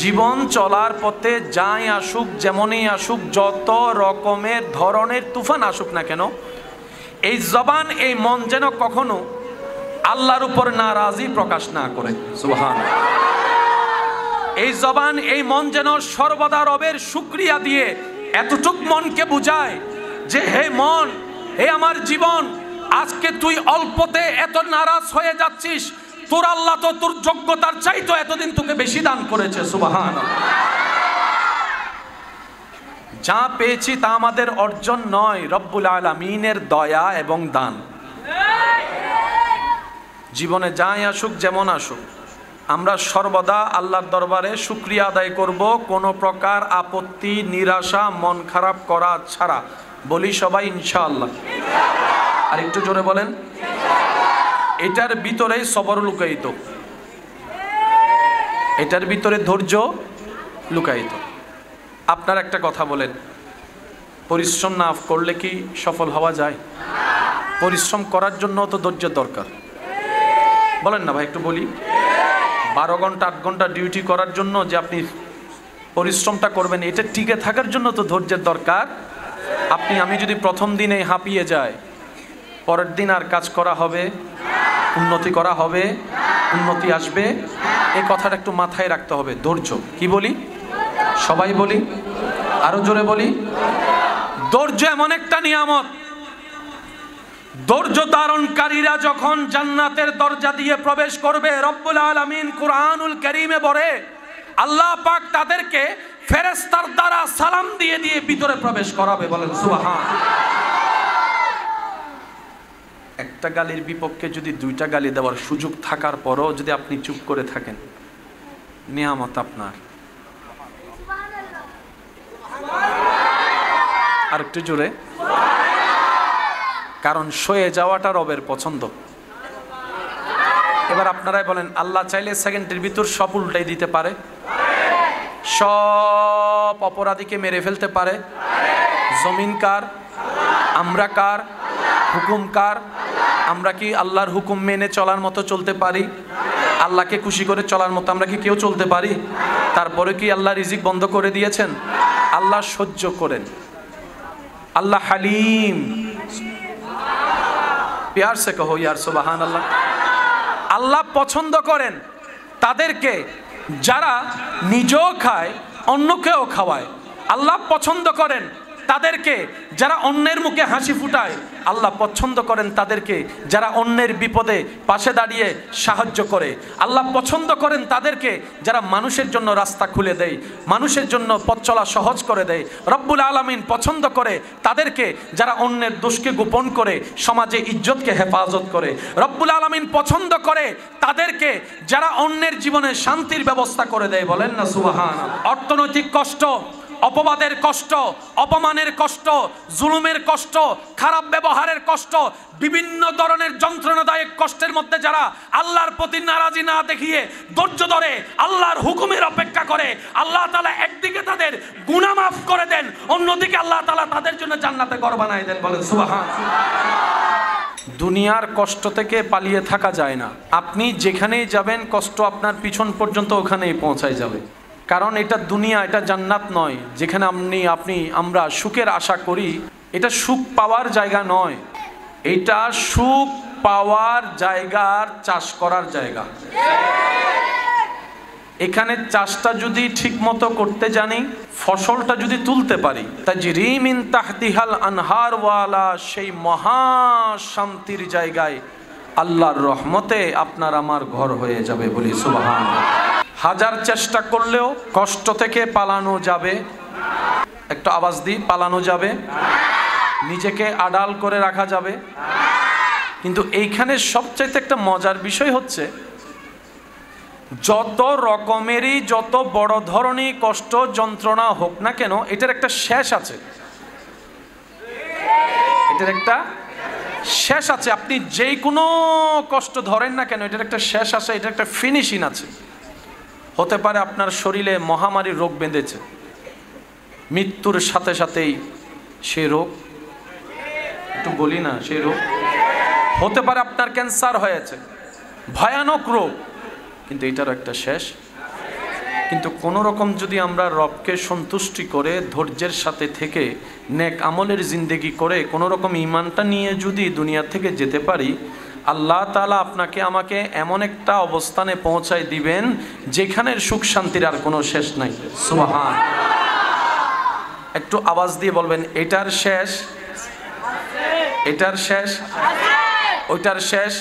জীবন চলার পথে যাই আসুক, যেমনই আসুক, যত রকমের ধরনের তুফান আসুক না কেন, এই জবান, এই মন যেন কখনো আল্লাহর উপর নারাজি প্রকাশ না করে। সুবহানাল্লাহ। এই জবান, এই মন যেন সর্বদা রবের শুকরিয়া দিয়ে এতটুক মনকে বুঝায় যে হে মন, হে আমার জীবন, আজকে তুই অল্পতে এত নারাজ হয়ে যাচ্ছিস, তোর আল্লাহ তো তোর যোগ্যতার চাইতো এতদিন তোকে বেশি দান করেছে। সুবহানাল্লাহ। যা পেয়েছি তা আমাদের অর্জন নয়, রব্বুল আলামিনের দয়া এবং দান। জীবনে যাই আসুক, যেমন আসুক, আমরা সর্বদা আল্লাহর দরবারে শুকরিয়া আদায় করব, কোনো প্রকার আপত্তি, নিরাশা, মন খারাপ করা ছাড়া। বলি সবাই ইনশাআল্লাহ। আর একটু জোরে বলেন। এটার ভিতরেই সবর লুকায়িত, এটার ভিতরে ধৈর্য লুকায়িত। আপনার একটা কথা বলেন, পরিশ্রম না করলে কি সফল হওয়া যায়? পরিশ্রম করার জন্য তো ধৈর্যের দরকার। বলেন না ভাই, একটু বলি। 12 ঘন্টা 8 ঘন্টা ডিউটি করার জন্য যে আপনি পরিশ্রমটা করবেন, এটা টিকে থাকার জন্য তো ধৈর্যের দরকার। আমি যদি প্রথম দিনে হাঁপিয়ে যায়, পরের দিন আর কাজ করা হবে, উন্নতি করা হবে, উন্নতি আসবে, এই কথাটা একটু মাথায় রাখতে হবে। ধৈর্য। কি বলি? সবাই বলি, আরো জোরে বলি। ধৈর্য এমন একটা নিয়ামত, ধৈর্য ধারণকারীরা যখন জান্নাতের দরজা দিয়ে প্রবেশ করবে, রব্বুল আলামিন কুরআনুল কারীমে বলে আল্লাহ পাক তাদেরকে ফেরেশতার দ্বারা সালাম দিয়ে দিয়ে ভিতরে প্রবেশ করাবে। বলেন সুবহানাল্লাহ। একটা গালির বিপক্ষে যদি 2টা গালি দেওয়ার সুযোগ থাকার পরও যদি আপনি চুপ করে থাকেন, নিয়ামত আপনার। আর একটু জোরে। কারণ সয়ে যাওয়াটা রবের পছন্দ। এবার আপনারাই বলেন, আল্লাহ চাইলে সেকেন্ডের ভিতর সব উল্টাই দিতে পারে, সব অপরাধীকে মেরে ফেলতে পারে। জমিন কার? আমরা কার? হুকুম কার? আমরা কি আল্লাহর হুকুম মেনে চলার মতো চলতে পারি? আল্লাহকে খুশি করে চলার মতো আমরা কি কেউ চলতে পারি? তারপরে কি আল্লাহ রিজিক বন্ধ করে দিয়েছেন? আল্লাহ সহ্য করেন, আল্লাহ হালিম। প্যার সে কহো ইয়ার সুবহানাল্লাহ। আল্লাহ পছন্দ করেন তাদেরকে যারা নিজেও খায়, অন্যকেও খাওয়ায়। আল্লাহ পছন্দ করেন তাদেরকে যারা অন্যের মুখে হাসি ফুটায়। আল্লাহ পছন্দ করেন তাদেরকে যারা অন্যের বিপদে পাশে দাঁড়িয়ে সাহায্য করে। আল্লাহ পছন্দ করেন তাদেরকে যারা মানুষের জন্য রাস্তা খুলে দেয়, মানুষের জন্য পথ চলা সহজ করে দেয়। রব্বুল আলামিন পছন্দ করে তাদেরকে যারা অন্যের দোষকে গোপন করে সমাজে ইজ্জতকে হেফাজত করে। রব্বুল আলামিন পছন্দ করে তাদেরকে যারা অন্যের জীবনে শান্তির ব্যবস্থা করে দেয়। বলেন না সুবহানাল্লাহ। অর্থনৈতিক কষ্ট, অপবাদের কষ্ট, অপমানের কষ্ট, জুলুমের কষ্ট, খারাপ ব্যবহারের কষ্ট, বিভিন্ন ধরনের যন্ত্রণাদায়ক কষ্টের মধ্যে যারা আল্লাহর প্রতি নারাজি না দেখিয়ে ধৈর্য ধরে আল্লাহর হুকুমের অপেক্ষা করে, আল্লাহ তাআলা একদিকে তাদের গুনাহ মাফ করে দেন, অন্যদিকে আল্লাহ তাআলা তাদের জন্য জান্নাতে ঘর বানায় দেন। বলেন সুবহানাল্লাহ। দুনিয়ার কষ্ট থেকে পালিয়ে থাকা যায় না। আপনি যেখানেই যাবেন কষ্ট আপনার পিছন পর্যন্ত ওখানেই পৌঁছায় যাবে। কারণ এটা দুনিয়া, এটা জান্নাত নয় যেখানে আমরা সুখের আশা করি। এটা সুখ পাওয়ার জায়গা নয়, এটা সুখ পাওয়ার জায়গার চাষ করার জায়গা। এখানে চাষটা যদি ঠিক মতো করতে জানি, ফসলটা যদি তুলতে পারি, তাজরি মিন তাহতিহাল আনহার ওয়ালা সেই মহা শান্তির জায়গায় আল্লাহর রহমতে আপনার আমার ঘর হয়ে যাবে। বলি সুবহানাল্লাহ। হাজার চেষ্টা করলেও কষ্ট থেকে পালানো যাবে। একটু আওয়াজ দিই, পালানো যাবে? নিজেকে আড়াল করে রাখা যাবে? কিন্তু এইখানে সবচেয়ে একটা মজার বিষয় হচ্ছে, যত রকমেরই যত বড় ধরনের কষ্ট যন্ত্রণা হোক না কেন, এটার একটা শেষ আছে। এটার একটা শেষ আছে। আপনি যে কোনো কষ্ট ধরেন না কেন, এটার একটা শেষ আছে, এটার একটা ফিনিশিং আছে। হতে পারে আপনার শরীরে মহামারী রোগ বেঁধেছে, মৃত্যুর সাথে সাথেই সে রোগ, একটু বলি না, সেই রোগ হতে পারে আপনার ক্যান্সার হয়েছে, ভয়ানক রোগ, কিন্তু এটারও একটা শেষ। কিন্তু কোনো রকম যদি আমরা রবকে সন্তুষ্টি করে ধৈর্যের সাথে থেকে নেক আমলের জিন্দেগি করে কোনো রকম ঈমানটা নিয়ে যদি দুনিয়া থেকে যেতে পারি, আল্লাহ তাআলা আপনাকে আমাকে এমন একটা অবস্থানে পৌঁছায় দিবেন যেখানের সুখ শান্তির আর কোনো শেষ নাই। সুবহান। একটু আওয়াজ দিয়ে বলবেন, এটার শেষ, এটার শেষ, ওইটার শেষ,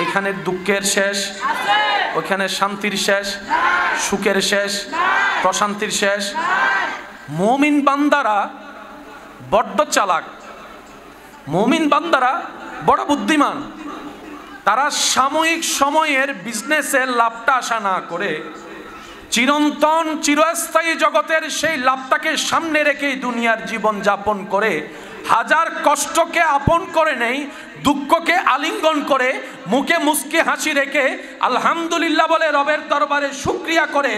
এখানে দুঃখের শেষ, ওইখানে শান্তির শেষ, সুখের শেষ, প্রশান্তির শেষ। মুমিন বান্দারা বড্ড চালাক, মুমিন বান্দারা বড় বুদ্ধিমান। তারা সাময়িক সময়ের বিজনেসের লাভটা আশা না করে চিরন্তন চিরস্থায়ী জগতের সেই লাভটাকে সামনে রেখেই দুনিয়ার জীবন যাপন করে হাজার কষ্টকে আপন করে নেই, দুঃখকে আলিঙ্গন করে মুখে মুস্কি হাসি রেখে আলহামদুলিল্লাহ বলে রবের দরবারে শুকরিয়া করে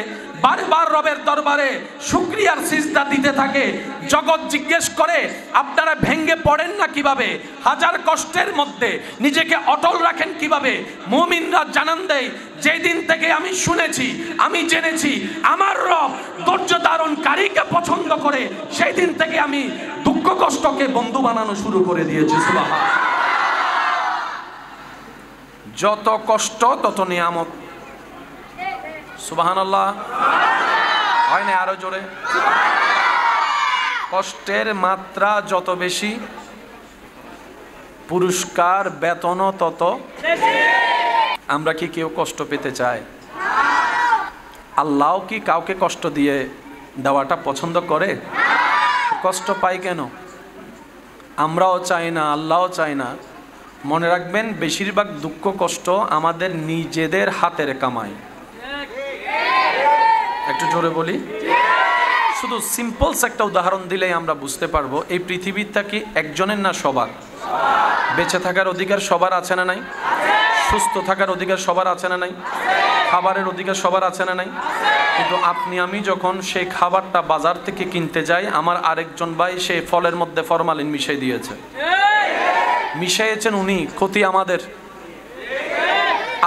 বারবার রবের দরবারে শুকরিয়ার সিজদা দিতে থাকে। জগৎ জিজ্ঞেস করে আপনারা ভেঙ্গে পড়েন না কিভাবে, হাজার কষ্টের মধ্যে নিজেকে অটল রাখেন কিভাবে? মুমিনরা জানান দেয়, যেই দিন থেকে আমি শুনেছি, আমি জেনেছি আমার রব ধৈর্য ধারণকারীকে পছন্দ করে, সেই দিন থেকে আমি দুঃখ কষ্টকে বন্ধু বানানো শুরু করে দিয়েছি। সুবহান। যত কষ্ট তত নিয়ামত। সুবহানাল্লাহ। হয় না আরো জোরে? কষ্টের মাত্রা যত বেশি, পুরস্কার বেতনও তত। আমরা কি কেউ কষ্ট পেতে চাই? আল্লাহ কি কাউকে কষ্ট দিয়ে দেওয়াটা পছন্দ করে? কষ্ট পাই কেন? আমরাও চাই না, আল্লাহও চাই না। মনে রাখবেন, বেশিরভাগ দুঃখ কষ্ট আমাদের নিজেদের হাতের কামাই। একটু জোরে বলি। শুধু সিম্পলস একটা উদাহরণ দিলেই আমরা বুঝতে পারবো এই পৃথিবীটা কি একজনের না সবার? বেঁচে থাকার অধিকার সবার আছে না নাই? সুস্থ থাকার অধিকার সবার আছে না নাই? খাবারের অধিকার সবার আছে না নাই? কিন্তু আপনি আমি যখন সেই খাবারটা বাজার থেকে কিনতে যাই, আমার আরেকজন ভাই সেই ফলের মধ্যে ফরমালিন মিশিয়ে দিয়েছে। মিশিয়েছেন উনি, ক্ষতি আমাদের।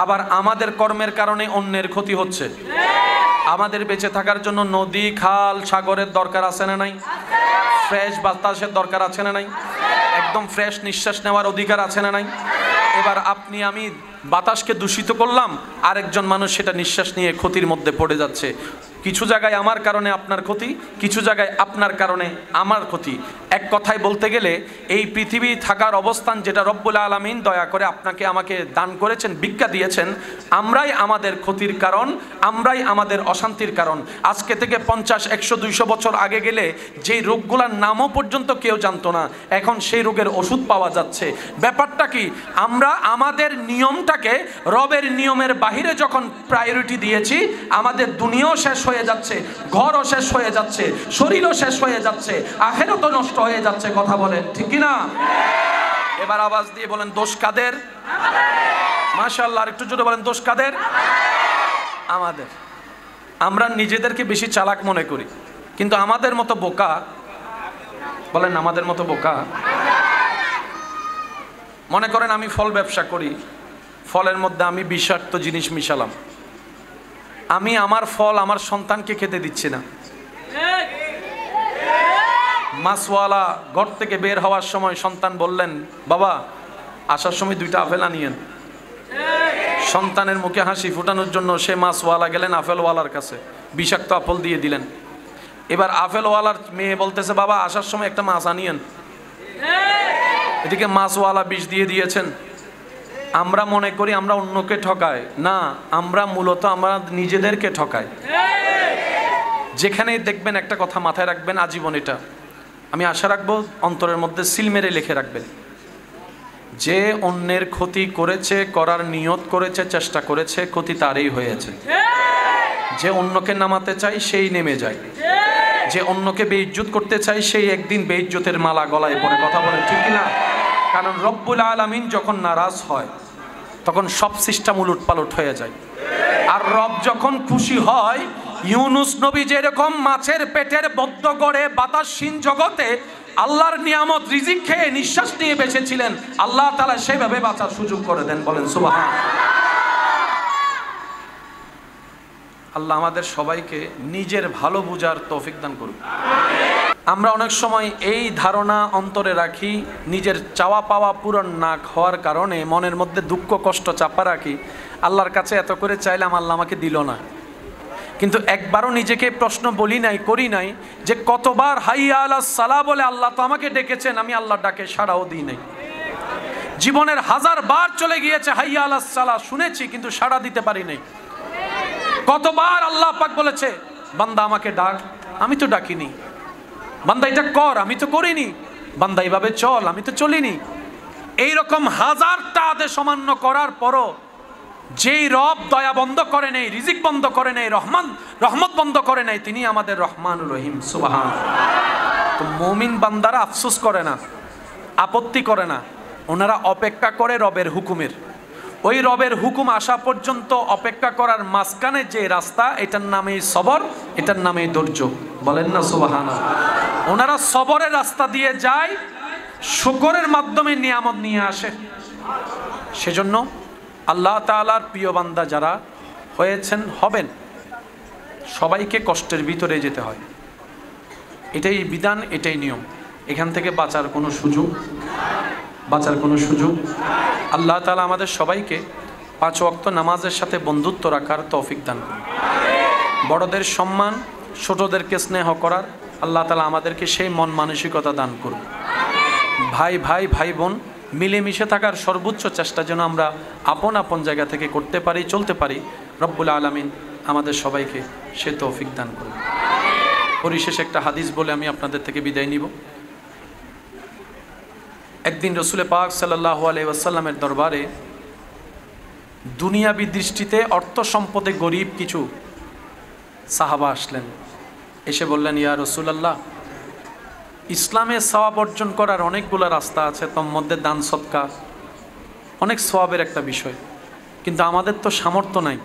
আবার আমাদের কর্মের কারণে অন্যের ক্ষতি হচ্ছে। আমাদের বেঁচে থাকার জন্য নদী, খাল, সাগরের দরকার আছে না নাই? ফ্রেশ বাতাসের দরকার আছে না নাই? একদম ফ্রেশ নিঃশ্বাস নেওয়ার অধিকার আছে না নাই? এবার আপনি আমি বাতাসকে দূষিত করলাম, আরেকজন মানুষ সেটা নিঃশ্বাস নিয়ে ক্ষতির মধ্যে পড়ে যাচ্ছে। কিছু জায়গায় আমার কারণে আপনার ক্ষতি, কিছু জায়গায় আপনার কারণে আমার ক্ষতি। এক কথায় বলতে গেলে এই পৃথিবী থাকার অবস্থান যেটা রব্বুল আলামিন দয়া করে আপনাকে আমাকে দান করেছেন, ভিক্ষা দিয়েছেন, আমরাই আমাদের ক্ষতির কারণ, আমরাই আমাদের অশান্তির কারণ। আজকে থেকে 50, 100, 200 বছর আগে গেলে যেই রোগগুলোর নামও পর্যন্ত কেউ জানতো না, এখন সেই রোগের ওষুধ পাওয়া যাচ্ছে। ব্যাপারটা কি? আমরা আমাদের নিয়মটাকে রবের নিয়মের বাহিরে যখন প্রায়োরিটি দিয়েছি, আমাদের দুনিয়াও শেষ হয়ে যাচ্ছে, ঘরও শেষ হয়ে যাচ্ছে, শরীরও শেষ হয়ে যাচ্ছে, আখিরাতও নষ্ট হয়ে যাচ্ছে। কথা বলেন ঠিক কি না? এবার আওয়াজ দিয়ে বলেন, দোষ কাদের? মাশাআল্লাহ, একটু জোরে বলেন, দোষ কাদের? আমাদের। আমরা নিজেদেরকে বেশি চালাক মনে করি, কিন্তু আমাদের মতো বোকা, বলেন আমাদের মতো বোকা। মনে করেন আমি ফল ব্যবসা করি, ফলের মধ্যে আমি বিষাক্ত জিনিস মিশালাম, আমি আমার ফল আমার সন্তানকে খেতে দিচ্ছি না। মাছওয়ালা ঘর থেকে বের হওয়ার সময় সন্তান বললেন, বাবা আসার সময় 2টা আপেল আনিয়েন। সন্তানের মুখে হাসি ফোটানোর জন্য সে মাছওয়ালা গেলেন আপেলওয়ালার কাছে, বিষাক্ত আপেল দিয়ে দিলেন। এবার আপেলওয়ালার মেয়ে বলতেছে, বাবা আসার সময় একটা মাছ আনিয়েন। এদিকে মাছওয়ালা বিষ দিয়ে দিয়েছেন। আমরা মনে করি আমরা অন্যকে ঠকাই, না, আমরা মূলত আমরা নিজেদেরকে ঠকাই। যেখানেই দেখবেন একটা কথা মাথায় রাখবেন আজীবন, এটা আমি আশা রাখবো অন্তরের মধ্যে সিল মেরে লিখে রাখবেন, যে অন্যের ক্ষতি করেছে, করার নিয়ত করেছে, চেষ্টা করেছে, ক্ষতি তারই হয়েছে। যে অন্যকে নামাতে চাই সেই নেমে যায়, যে অন্যকে বেইজ্জত করতে চাই সেই একদিন বেইজ্জতের মালা গলায় পড়ে। কথা বলে ঠিক কিনা? কারণ রব্বুল আলামিন যখন নারাজ হয় তখন সব সিস্টেম উলট পালট হয়ে যায়। আর রব যখন খুশি হয়, ইউনুস নবী যেরকম মাছের পেটের বদ্ধ করে বাতাসহীন জগতে আল্লাহর নিয়ামত রিজিক খেয়ে নিঃশ্বাস নিয়ে বেঁচেছিলেন, আল্লাহ তাআলা সেভাবে বাঁচার সুযোগ করে দেন। বলেন সুবহান। আল্লাহ আমাদের সবাইকে নিজের ভালো বুঝার তৌফিক দান করুন। আমরা অনেক সময় এই ধারণা অন্তরে রাখি, নিজের চাওয়া পাওয়া পূরণ না হওয়ার কারণে মনের মধ্যে দুঃখ কষ্ট চাপা রাখি, আল্লাহর কাছে এত করে চাইলাম আল্লাহ আমাকে দিল না। কিন্তু একবারও নিজেকে প্রশ্ন বলি নাই, করি নাই যে কতবার হাইয়া আলাস সালাহ বলে আল্লাহ তো আমাকে ডেকেছেন, আমি আল্লাহর ডাকে সাড়াও দিই নাই। জীবনের 1000 বার চলে গিয়েছে হাইয়া আলাস সালাহ শুনেছি, কিন্তু সাড়া দিতে পারি নাই। কতবার আল্লাহ পাক বলেছে বান্দা আমাকে ডাক, আমি তো ডাকিনি। বান্দা এটা কর, আমি তো করিনি। বান্দা এইভাবে চল, আমি তো চলিনি। এইরকম 1000টা আদেশ অমান্য করার পরও যেই রব দয়া বন্ধ করে নেই, রিজিক বন্ধ করে নেই, রহমত বন্ধ করে নেই, তিনি আমাদের রহমানুর রহিম। সুবহানাল্লাহ। তো মুমিন বান্দারা আফসোস করে না, আপত্তি করে না, ওনারা অপেক্ষা করে রবের হুকুমের। ওই রবের হুকুম আসা পর্যন্ত অপেক্ষা করার মাঝখানে যে রাস্তা, এটার নামেই সবর, এটার নামেই ধৈর্য। বলেন না সুবহানাল্লাহ। ওনারা সবরের রাস্তা দিয়ে যায়, শুকরের মাধ্যমে নিয়ামত নিয়ে আসে। সেজন্য আল্লাহ তাআলার প্রিয় বান্দা যারা হয়েছেন, হবেন, সবাইকে কষ্টের ভিতরে যেতে হয়। এটাই বিধান, এটাই নিয়ম। এখান থেকে বাঁচার কোনো সুযোগ আল্লাহ তাআলা আমাদের সবাইকে 5 ওয়াক্ত নামাজের সাথে বন্ধুত্ব রাখার তৌফিক দান করুন। বড়দের সম্মান, ছোটদেরকে স্নেহ করার আল্লাহ তাআলা আমাদেরকে সেই মন মানসিকতা দান করুন। ভাই বোন মিলেমিশে থাকার সর্বোচ্চ চেষ্টা যেন আমরা আপন আপন জায়গা থেকে করতে পারি, চলতে পারি। রব্বুল আলামিন আমাদের সবাইকে সে তৌফিক দান করুন। পরিশেষে একটা হাদিস বলে আমি আপনাদের থেকে বিদায় নিব। একদিন রসুল পাক সাল্লাল্লাহু আলাইহি ওয়াসাল্লামের দরবারে দুনিয়াবি দৃষ্টিতে অর্থ সম্পদে গরিব কিছু সাহাবা আসলেন। এসে বললেন, ইয়া রাসূলুল্লাহ, ইসলামে সওয়াব অর্জন করার অনেকগুলো রাস্তা আছে, তোর মধ্যে দান সদকা অনেক সওয়াবের একটা বিষয়, কিন্তু আমাদের তো সামর্থ্য নাই,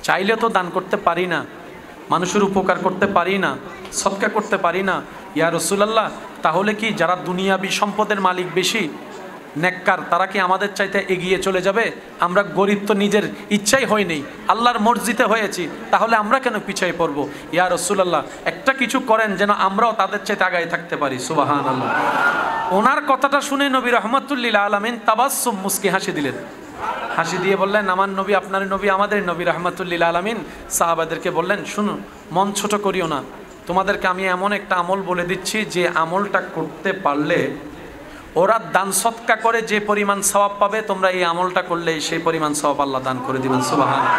চাইলে তো দান করতে পারি না, মানুষের উপকার করতে পারি না, সদকা করতে পারি না। ইয়া রাসূলুল্লাহ, তাহলে কি যারা দুনিয়াবি সম্পদের মালিক বেশি নেককার, তারা কি আমাদের চাইতে এগিয়ে চলে যাবে? আমরা গরিব তো নিজের ইচ্ছাই হয়নি, আল্লাহর মর্জিতে হয়েছি, তাহলে আমরা কেন পিছিয়ে পড়ব? ইয়া রাসূলুল্লাহ, একটা কিছু করেন যেন আমরাও তাদের চাইতে আগায় থাকতে পারি। সুবহানাল্লাহ। ওনার কথাটা শুনে নবী রাহমাতুল লিল আলামিন তাবাসসুম, মুস্কি হাসি দিলেন। হাসি দিয়ে বললেন, আমার নবী, আপনার নবী, আমাদের নবী রাহমাতুল লিল আলামিন সাহাবাদেরকে বললেন, শুনুন, মন ছোট করিও না, তোমাদেরকে আমি এমন একটা আমল বলে দিচ্ছি যে আমলটা করতে পারলে ওরা দান সদকা করে যে পরিমাণ সওয়াব পাবে, তোমরা এই আমলটা করলে সেই পরিমাণ সওয়াব আল্লাহ দান করে দিবেন। সুবহানাল্লাহ।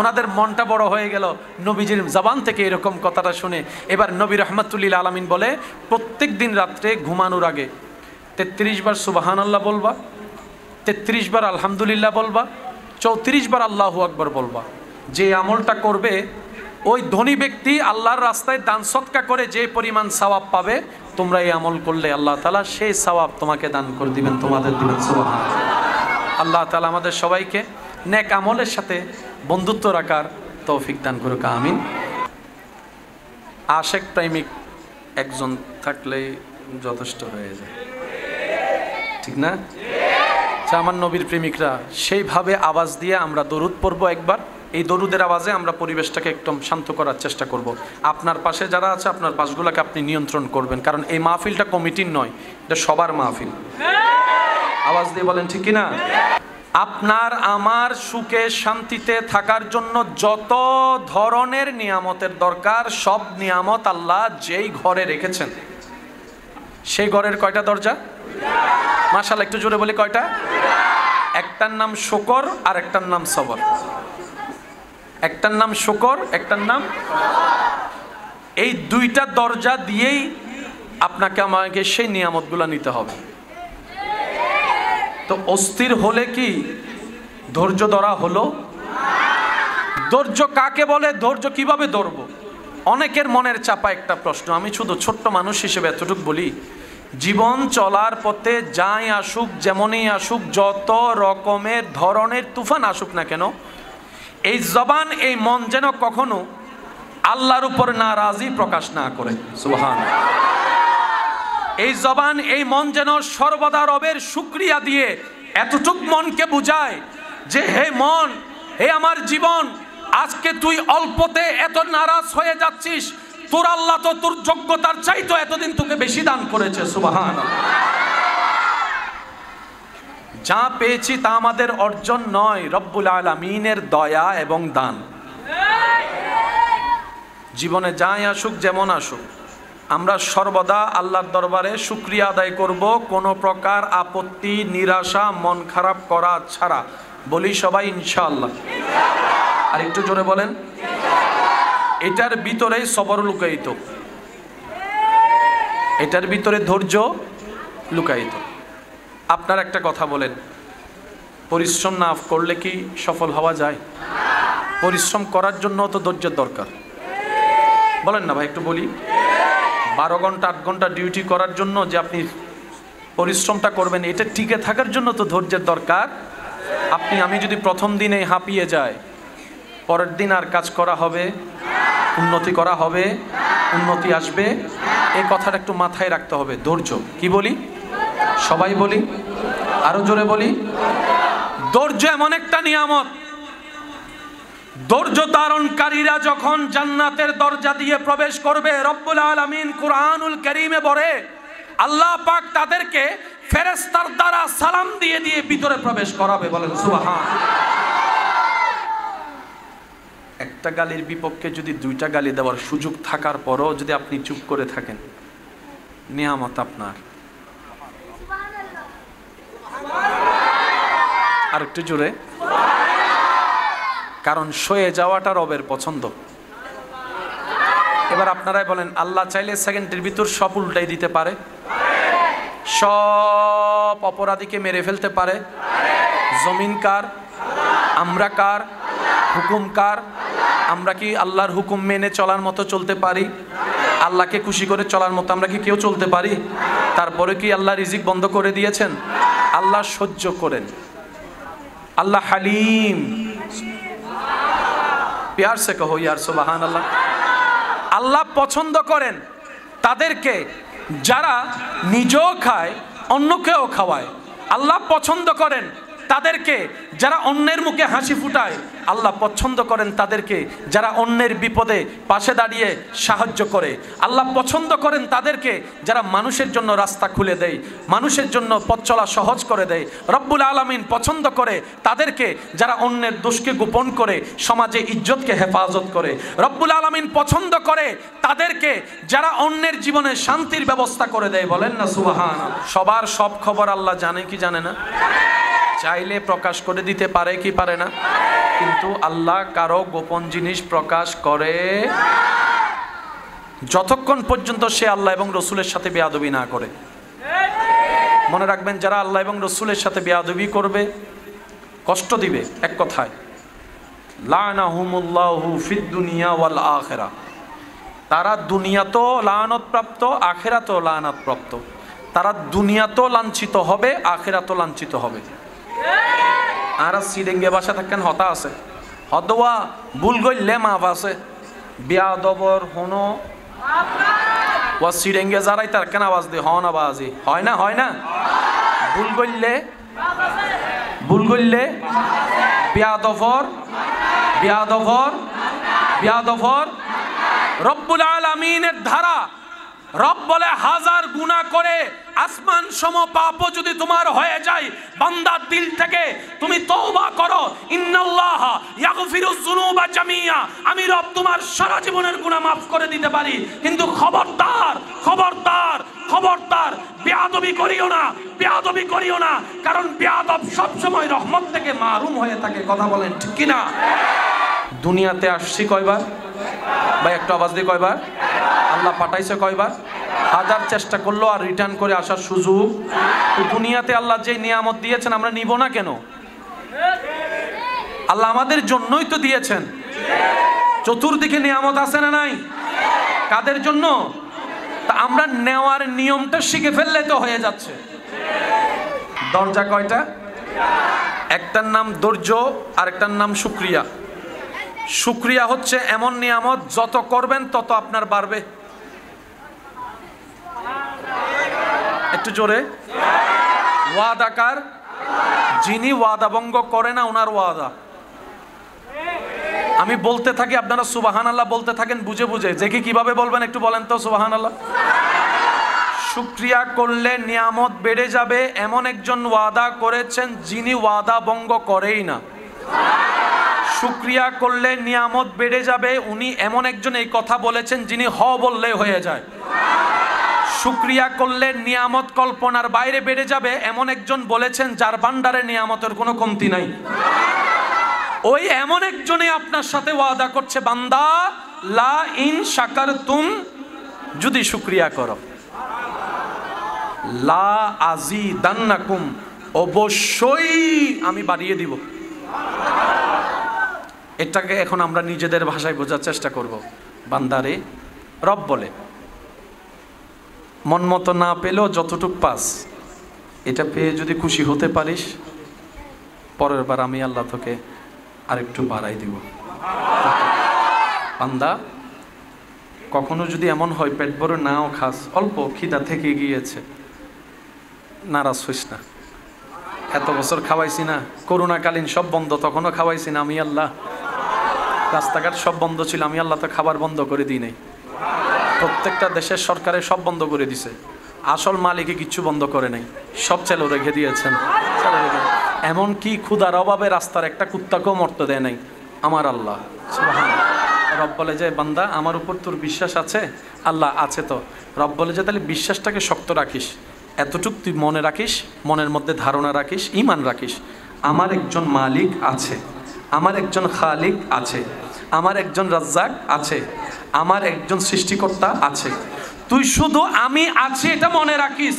ওনাদের মনটা বড় হয়ে গেল নবীজির জবান থেকে এরকম কথাটা শুনে। এবার নবী রাহমাতুল লিল আলামিন বলে, প্রত্যেক দিন রাত্রে ঘুমানোর আগে 33 বার সুবহানাল্লাহ বলবা, 33 বার আলহামদুলিল্লাহ বলবা, 34 বার আল্লাহু আকবার বলবা। যে আমলটা করবে ওই ধনী ব্যক্তি আল্লাহর রাস্তায় দান সদকা করে যে পরিমাণ সওয়াব পাবে, তোমরা এই আমল করলে আল্লাহ তাআলা সেই সওয়াব তোমাকে দান করে দিবেন, তোমাদের দিবেন। সুবহানাল্লাহ। আল্লাহ তাআলা আমাদের সবাইকে নেক আমলের সাথে বন্ধুত্ব রাখার তৌফিক দান করুক, আমিন। আশেক প্রেমিক একজন থাকলেই যথেষ্ট হয়ে যায়, ঠিক না? আমার নবীর প্রেমিকরা সেইভাবে আওয়াজ দিয়ে আমরা দরুদ পড়ব একবার। এই দরুদের আওয়াজে আমরা পরিবেশটাকে একদম শান্ত করার চেষ্টা করব। আপনার পাশে যারা আছে, আপনার পাশগুলোকে আপনি নিয়ন্ত্রণ করবেন, কারণ এই মাহফিলটা কমিটির নয়, এটা সবার মাহফিল। আওয়াজ দিয়ে বলেন, ঠিক কিনা? আপনার আমার সুখে শান্তিতে থাকার জন্য যত ধরনের নিয়ামতের দরকার, সব নিয়ামত আল্লাহ যেই ঘরে রেখেছেন, সেই ঘরের কয়টা দরজা? মাশাআল্লাহ, একটু জোরে বলি, কয়টা? একটার নাম শুকর আর একটার নাম সবর। একটার নাম শুকর, একটার নাম। এই দুইটা দরজা দিয়েই আপনাকে আমাকে সেই নিয়ামতগুলো নিতে হবে। তো অস্থির হলে কি ধৈর্য ধরা হলো? ধৈর্য কাকে বলে? ধৈর্য কিভাবে ধরবো? অনেকের মনের চাপা একটা প্রশ্ন। আমি শুধু ছোট্ট মানুষ হিসেবে এতটুকু বলি, জীবন চলার পথে যাই আসুক, যেমনই আসুক, যত রকমের ধরনের তুফান আসুক না কেন, এই জবান, এই মন যেন কখনো আল্লাহর উপর নারাজি প্রকাশ না করে। সুবহানাল্লাহ। এই জবান, এই মন যেন সর্বদা রবের শুকরিয়া দিয়ে এতটুক মনকে বুঝায় যে, হে মন, হে আমার জীবন, আজকে তুই অল্পতে এত নারাজ হয়ে যাচ্ছিস, তোর আল্লাহ তো তোর যোগ্যতার চাইতো এতদিন তোকে বেশি দান করেছে। সুবহানাল্লাহ। যা পেয়েছি তা আমাদের অর্জন নয়, রব্বুল আলামিনের দয়া এবং দান। জীবনে যাই আসুক যেমন আসুক, আমরা সর্বদা আল্লাহর দরবারে শুকরিয়া আদায় করব, কোনো প্রকার আপত্তি, নিরাশা, মন খারাপ করা ছাড়া। বলি সবাই ইনশাআল্লাহ। আর একটু জোরে বলেন। এটার ভিতরেই সবর লুকায়িত, এটার ভিতরে ধৈর্য লুকায়িত। আপনার একটা কথা বলেন, পরিশ্রম না করলে কি সফল হওয়া যায়? পরিশ্রম করার জন্য তো ধৈর্যের দরকার, বলেন না ভাই? একটু বলি, 12 ঘন্টা 8 ঘন্টা ডিউটি করার জন্য যে আপনি পরিশ্রমটা করবেন, এটা টিকে থাকার জন্য তো ধৈর্যের দরকার। আমি যদি প্রথম দিনে হাঁপিয়ে যায়, পরের দিন আর কাজ করা হবে, উন্নতি করা হবে, উন্নতি আসবে, এই কথাটা একটু মাথায় রাখতে হবে। ধৈর্য, কি বলি? সবাই বলি, আরো জোরে বলি। ধৈর্য এমন একটা নিয়ামত, ধৈর্য ধারণকারীরা যখন জান্নাতের দরজা দিয়ে প্রবেশ করবে, রব্বুল আলামিন কুরআনুল কারীমে বলে আল্লাহ পাক তাদেরকে ফেরেশতার দ্বারা সালাম দিয়ে দিয়ে ভিতরে প্রবেশ করাবে। বলেন সুবহান। একটা গালির বিপক্ষে যদি 2টা গালি দেওয়ার সুযোগ থাকার পরও যদি আপনি চুপ করে থাকেন, নিয়ামত আপনার। আর একটু জোরে, কারণ সয়ে যাওয়াটা রবের পছন্দ। এবার আপনারাই বলেন, আল্লাহ চাইলে সেকেন্ডের ভিতর সব উল্টাই দিতে পারে, সব অপরাধীকে মেরে ফেলতে পারে। জমিন কার? আমরা কার? হুকুম কার? আমরা কি আল্লাহর হুকুম মেনে চলার মতো চলতে পারি? আল্লাহকে খুশি করে চলার মতো আমরা কি কেউ চলতে পারি? তারপরে কি আল্লাহ রিজিক বন্ধ করে দিয়েছেন? আল্লাহ সহ্য করেন, আল্লাহ হালিম। প্যার সে কহো ইয়ার সুবহানাল্লাহ। আল্লাহ পছন্দ করেন তাদেরকে যারা নিজেও খায় অন্যকেও খাওয়ায়। আল্লাহ পছন্দ করেন তাদেরকে যারা অন্যের মুখে হাসি ফুটায়। আল্লাহ পছন্দ করেন তাদেরকে যারা অন্যের বিপদে পাশে দাঁড়িয়ে সাহায্য করে। আল্লাহ পছন্দ করেন তাদেরকে যারা মানুষের জন্য রাস্তা খুলে দেয়, মানুষের জন্য পথ চলা সহজ করে দেয়। রব্বুল আলামিন পছন্দ করে তাদেরকে যারা অন্যের দোষকে গোপন করে সমাজে ইজ্জতকে হেফাজত করে। রব্বুল আলামিন পছন্দ করে তাদেরকে যারা অন্যের জীবনে শান্তির ব্যবস্থা করে দেয়। বলেন না সুবহানাল্লাহ। সবার সব খবর আল্লাহ জানে কি জানে না? চাইলে প্রকাশ করে দিতে পারে কি পারে না? কিন্তু আল্লাহ কারো গোপন জিনিস প্রকাশ করে যতক্ষণ পর্যন্ত সে আল্লাহ এবং রসুলের সাথে বেয়াদবি না করে। মনে রাখবেন, যারা আল্লাহ এবং রসুলের সাথে বেয়াদবি করবে, কষ্ট দিবে, এক কথায় লানাহুমুল্লাহু ফিদ দুনিয়া ওয়াল আখিরা, তারা দুনিয়াতেও লানত প্রাপ্ত, আখিরাতেও লানত প্রাপ্ত। তারা দুনিয়াতেও লাঞ্ছিত হবে, আখিরাতেও লাঞ্ছিত হবে। আর সিডেঙ্গে বাসা থাকেন হতা আছে, হদওয়া ভুল গইলে মাপ আছে, বিয়াদবর হনো ও সিডেঙ্গে যারাই তার কেন আওয়াজ দিয়ে হন আওয়াজি হয় না, হয় না? ভুল গইলে বিয়াদবর বিয়াদবর বিয়াদবর। রব্বুল আলামিনের ধারা, রব বলে 1000 গুনাহ করে আসমান সম পাপও যদি তোমার হয়ে যায়, বান্দার দিল থেকে তুমি তওবা করো, ইন্নাল্লাহা ইয়াগফিরুয যুনুবা জামিয়া, আমি রব তোমার সারা জীবনের গুনাহ মাফ করে দিতে পারি। কিন্তু খবরদার খবরদার খবরদার বেয়াদবি করিও না, বেয়াদবি করিও না, কারণ বেয়াদব সব সময় রহমত থেকে মাহরুম হয়ে থাকে। কথা বলেন ঠিক কি না? দুনিয়াতে আসছি কয়বার ভাই? একটু আওয়াজ দিয়ে কয়বার? আল্লাহ পাঠাইছে কয়বার? 1000 চেষ্টা করলো আর রিটার্ন করে আসার সুযোগ। দুনিয়াতে আল্লাহ যে নিয়ামত দিয়েছেন আমরা নিব না কেন? আল্লাহ আমাদের জন্যই তো দিয়েছেন। চতুর্দিকে নিয়ামত আছে না নাই? কাদের জন্য? তা আমরা নেওয়ার নিয়মটা শিখে ফেললে তো হয়ে যাচ্ছে। দরজা কয়টা? একটার নাম ধৈর্য, আর একটার নাম শুকরিয়া। শুকরিয়া হচ্ছে এমন নিয়ামত যত করবেন তত আপনার বাড়বে। একটু জোরে। ওয়াদাকার, যিনি ওয়াদা ভঙ্গ করে না ওনার ওয়াদা। আমি বলতে থাকি, আপনারা সুবহানাল্লাহ বলতে থাকেন বুঝে বুঝে। যে কি কিভাবে বলবেন একটু বলেন তো সুবহানাল্লাহ। শুকরিয়া করলে নিয়ামত বেড়ে যাবে এমন একজন ওয়াদা করেছেন যিনি ওয়াদা ভঙ্গ করেই না। শুকরিয়া করলে নিয়ামত বেড়ে যাবে উনি এমন একজন এই কথা বলেছেন যিনি হ বললে হয়ে যায়। শুকরিয়া করলে নিয়ামত কল্পনার বাইরে বেড়ে যাবে এমন একজন বলেছেন যার ভান্ডারে নিয়ামতের কোনো কমতি নাই। ওই এমন একজনে আপনার সাথে ওয়াদা করছে, বান্দা লা ইন শাকারতুম, যদি শুকরিয়া করো, লা আজিদান্নাকুম, অবশ্যই আমি বাড়িয়ে দিব। এটাকে এখন আমরা নিজেদের ভাষায় বোঝার চেষ্টা করব। বান্দারে, রব বলে মন মতো না পেলেও যতটুক পাস, এটা পেয়ে যদি খুশি হতে পারিস, পরের বার আমি আল্লাহ তোকে আরেকটু বাড়াই দিব। বান্দা, কখনো যদি এমন হয় পেট ভরে নাও খাস, অল্প খিদা থেকে গিয়েছে, নারাজ হইস না। এত বছর খাওয়াইছি না, করোনাকালীন সব বন্ধ, তখনও খাওয়াইছি না আমি আল্লাহ। রাস্তাঘাট সব বন্ধ ছিল, আমি আল্লাহ তো খাবার বন্ধ করে দিই নাই। প্রত্যেকটা দেশের সরকারে সব বন্ধ করে দিছে, আসল মালিকে কিচ্ছু বন্ধ করে নাই, সব চালু রেখে দিয়েছেন। এমন কি ক্ষুধার অভাবে রাস্তার একটা কুত্তাকেও মরতে দেয় নাই আমার আল্লাহ। রব বলে যে বান্দা আমার উপর তোর বিশ্বাস আছে? আল্লাহ আছে তো। রব বলে যে তাহলে বিশ্বাসটাকে শক্ত রাখিস, এতটুক তুই মনে রাখিস, মনের মধ্যে ধারণা রাখিস, ঈমান রাখিস, আমার একজন মালিক আছে, আমার একজন খালিক আছে, আমার একজন রাজ্জাক আছে, আমার একজন সৃষ্টিকর্তা আছে। তুই শুধু আমি আছি এটা মনে রাখিস।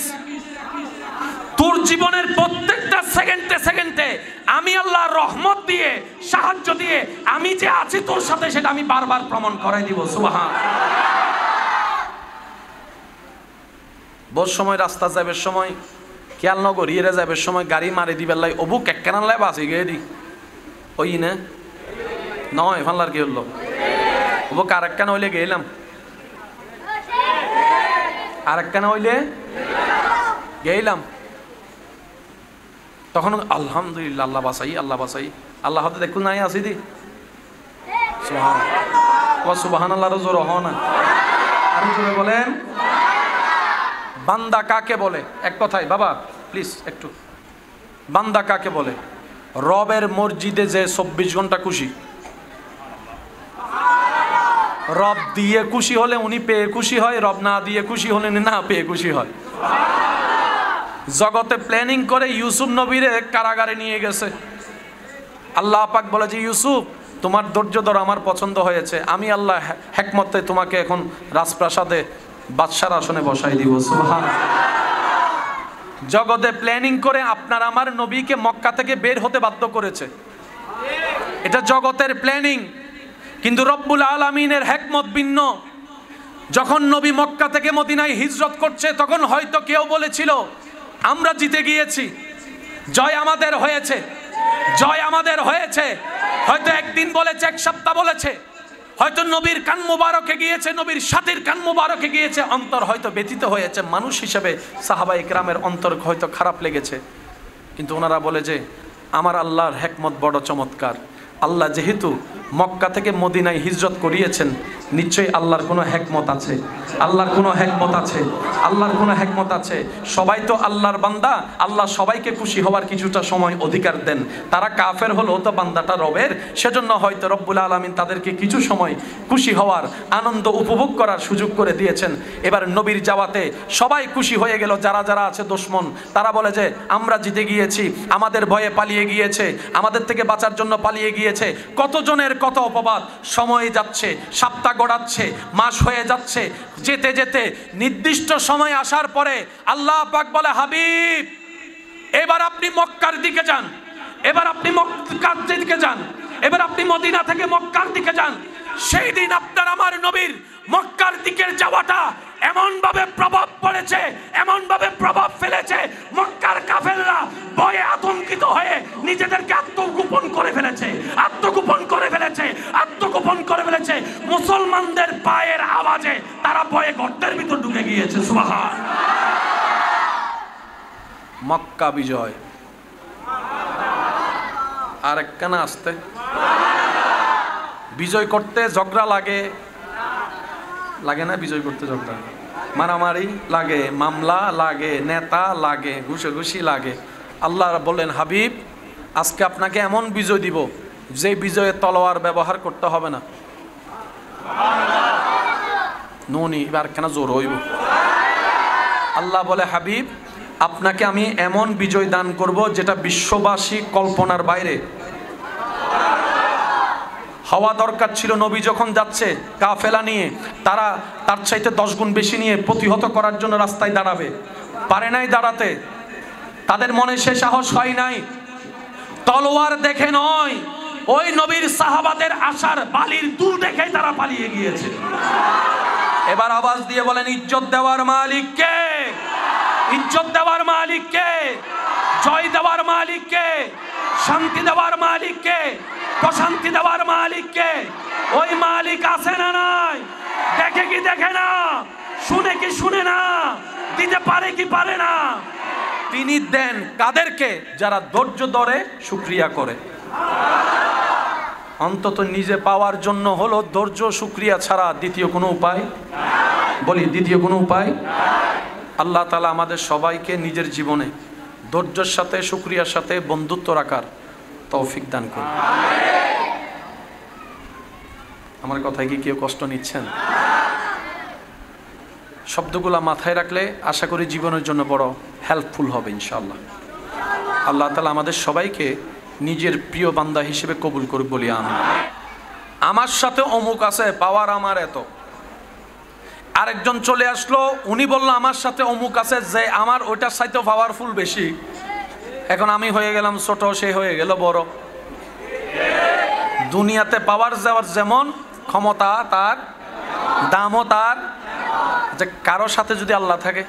তোর জীবনের প্রত্যেকটা সেকেন্ডে সেকেন্ডে আমি আল্লাহর রহমত দিয়ে, সাহায্য দিয়ে আমি যে আছি তোর সাথে, সেটা আমি বারবার প্রমাণ করাই দিব। সুবহান। বহু সময় রাস্তা যাবের সময় খেয়াল নগর ইয়ে যাবের সময় গাড়ি মারি দিবার লাই অবুক একখানাল্লাই বাসি গিয়ে দি ওই না নয় ফাল্লার কি হলো অবুক আরেকখানা হইলে গেলাম, আরেকখানা হইলে গেলাম, তখন আলহামদুলিল্লাহ আল্লাহ বাসাই, আল্লাহ বাসাই, আল্লাহ হাতে দেখুন নাই আসি দি সুবহানাল্লাহ। আরো জোর হও না, আরো জোরে বলেন। বান্দা কাকে বলে? এক কথায় বাবা প্লিজ একটু, বান্দা কাকে বলে? রবের মসজিদে যে 24 ঘন্টা খুশি। রব দিয়ে খুশি হলে উনি পেয়ে খুশি হয়, রব না দিয়ে খুশি হলে উনি না পেয়ে খুশি হয়। জগতে প্ল্যানিং করে ইউসুফ নবীরে কারাগারে নিয়ে গেছে। আল্লাহ পাক বলে যে ইউসুফ তোমার ধৈর্য ধর, আমার পছন্দ হয়েছে, আমি আল্লাহ হিকমতে তোমাকে এখন রাজপ্রাসাদে বাদশার আসনে বসাই দিব। সুবহানাল্লাহ। জগতে প্ল্যানিং করে আপনার আমার নবীকে মক্কা থেকে বের হতে বাধ্য করেছে, এটা জগতের প্ল্যানিং। কিন্তু রব্বুল আলামিনের হিকমত ভিন্ন। যখন নবী মক্কা থেকে মদিনায় হিজরত করছে, তখন হয়তো কেউ বলেছিল আমরা জিতে গিয়েছি, জয় আমাদের হয়েছে, জয় আমাদের হয়েছে। হয়তো একদিন বলেছে, এক সপ্তাহ বলেছে, হয়তো নবীর কান মুবারকে গিয়েছে, নবীর সাথীর কান মুবারকে গিয়েছে, অন্তর হয়তো ব্যথিত হয়েছে। মানুষ হিসেবে সাহাবায়ে কেরামের অন্তর হয়তো খারাপ লেগেছে, কিন্তু ওনারা বলে যে আমার আল্লাহর হিকমত বড় চমৎকার। আল্লাহ যেহেতু মক্কা থেকে মদিনায় হিজরত করিয়েছেন, নিশ্চয়ই আল্লাহর কোনো হিকমত আছে, আল্লাহর কোনো হিকমত আছে, আল্লাহর কোনো হিকমত আছে। সবাই তো আল্লাহর বান্দা, আল্লাহ সবাইকে খুশি হওয়ার কিছুটা সময় অধিকার দেন। তারা কাফের হলেও তো বান্দাটা রবের, সেজন্য হয়তো রব্বুল আলামিন তাদেরকে কিছু সময় খুশি হওয়ার, আনন্দ উপভোগ করার সুযোগ করে দিয়েছেন। এবার নবীর যাওয়াতে সবাই খুশি হয়ে গেল। যারা যারা আছে দুশমন, তারা বলে যে আমরা জিতে গিয়েছি, আমাদের ভয়ে পালিয়ে গিয়েছে, আমাদের থেকে বাঁচার জন্য পালিয়ে গিয়েছে। কতজনের কত অপবাদ। সময় যাচ্ছে, সপ্তাহ গড়াচ্ছে, মাস হয়ে যাচ্ছে, যেতে যেতে নির্দিষ্ট সময় আসার পরে আল্লাহ পাক বলে হাবিব এবার আপনি মক্কার দিকে যান, এবার আপনি মক্কার দিকে যান, এবার আপনি মদিনা থেকে মক্কার দিকে যান। সেই দিন আপনার আমার নবীর মক্কার দিকের যাওয়াটা এমন ভাবে প্রভাব পড়েছে, এমন ভাবে প্রভাব ফেলেছে, মক্কার কাফেররা ভয়ে আতঙ্কিত হয়ে নিজেদেরকে আত্মগোপন করে ফেলেছে, আত্মগোপন করে ফেলেছে, আত্মগোপন করে ফেলেছে। মুসলমানদের পায়ের আওয়াজে তারা ভয়ে গর্তের ভিতর ঢুকে গিয়েছে। সুবহান। মক্কা বিজয়। আর একখানা আসতে বিজয় করতে ঝগড়া লাগে, লাগে না? বিজয় করতে ঝগড়া, মারামারি লাগে, মামলা লাগে, নেতা লাগে, ঘুষাঘুষি লাগে। আল্লাহ বললেন, হাবিব আজকে আপনাকে এমন বিজয় দিব যে বিজয়ে তলোয়ার ব্যবহার করতে হবে না। নুনি এবার কেন জোর হইব? আল্লাহ বলে, হাবিব আপনাকে আমি এমন বিজয় দান করব যেটা বিশ্ববাসী কল্পনার বাইরে। হওয়া দরকার ছিল, নবী যখন যাচ্ছে কাফেলা নিয়ে, তারা তার চাইতে 10 গুণ বেশি নিয়ে প্রতিহত করার জন্য রাস্তায় দাঁড়াবে, পারে নাই দাঁড়াতে। তাদের মনে সে সাহস হয় নাই। তলোয়ার দেখে নয়, ওই নবীর সাহাবাদের আশার বালির দুল দেখে তারা পালিয়ে গিয়েছে। এবার আওয়াজ দিয়ে বলেন, ইজ্জত দেওয়ার মালিক কে? ইজ্জত দেওয়ার মালিক কে? জয় দেওয়ার মালিক কে? শান্তি দেওয়ার মালিক কে? প্রশান্তি দেওয়ার মালিক কে? ওই মালিক আছে না নাই? দেখে কি দেখে না? শুনে কি শুনে না? দিতে পারে কি পারে না? তিনি দেন কাদেরকে? যারা ধৈর্য ধরে শুকরিয়া করে। অন্তত নিজে পাওয়ার জন্য হলো ধৈর্য শুকরিয়া ছাড়া দ্বিতীয় কোনো উপায়, বলি দ্বিতীয় কোনো উপায়। আল্লাহ তাআলা আমাদের সবাইকে নিজের জীবনে ধৈর্যের সাথে শুকরিয়ার সাথে বন্ধুত্ব রাখার তৌফিক দান করুন। আমার কথায় কি কেউ কষ্ট নিচ্ছেন? শব্দগুলা মাথায় রাখলে আশা করি জীবনের জন্য বড় হেল্পফুল হবে ইনশাআল্লাহ। আল্লাহ তাআলা আমাদের সবাইকে নিজের প্রিয় বান্দা হিসেবে কবুল করুক, বলি আমিন। আমার সাথে অমুক আছে, পাওয়ার আমার এত। আরেকজন চলে আসলো, উনি বলল আমার সাথে অমুক আছে যে আমার ওইটার চাইতে পাওয়ারফুল বেশি। এখন আমি হয়ে গেলাম ছোট, সে হয়ে গেল বড়। দুনিয়াতে পাওয়ার যাওয়ার যেমন ক্ষমতা তার, দামও তার। যে কারো সাথে যদি আল্লাহ থাকে,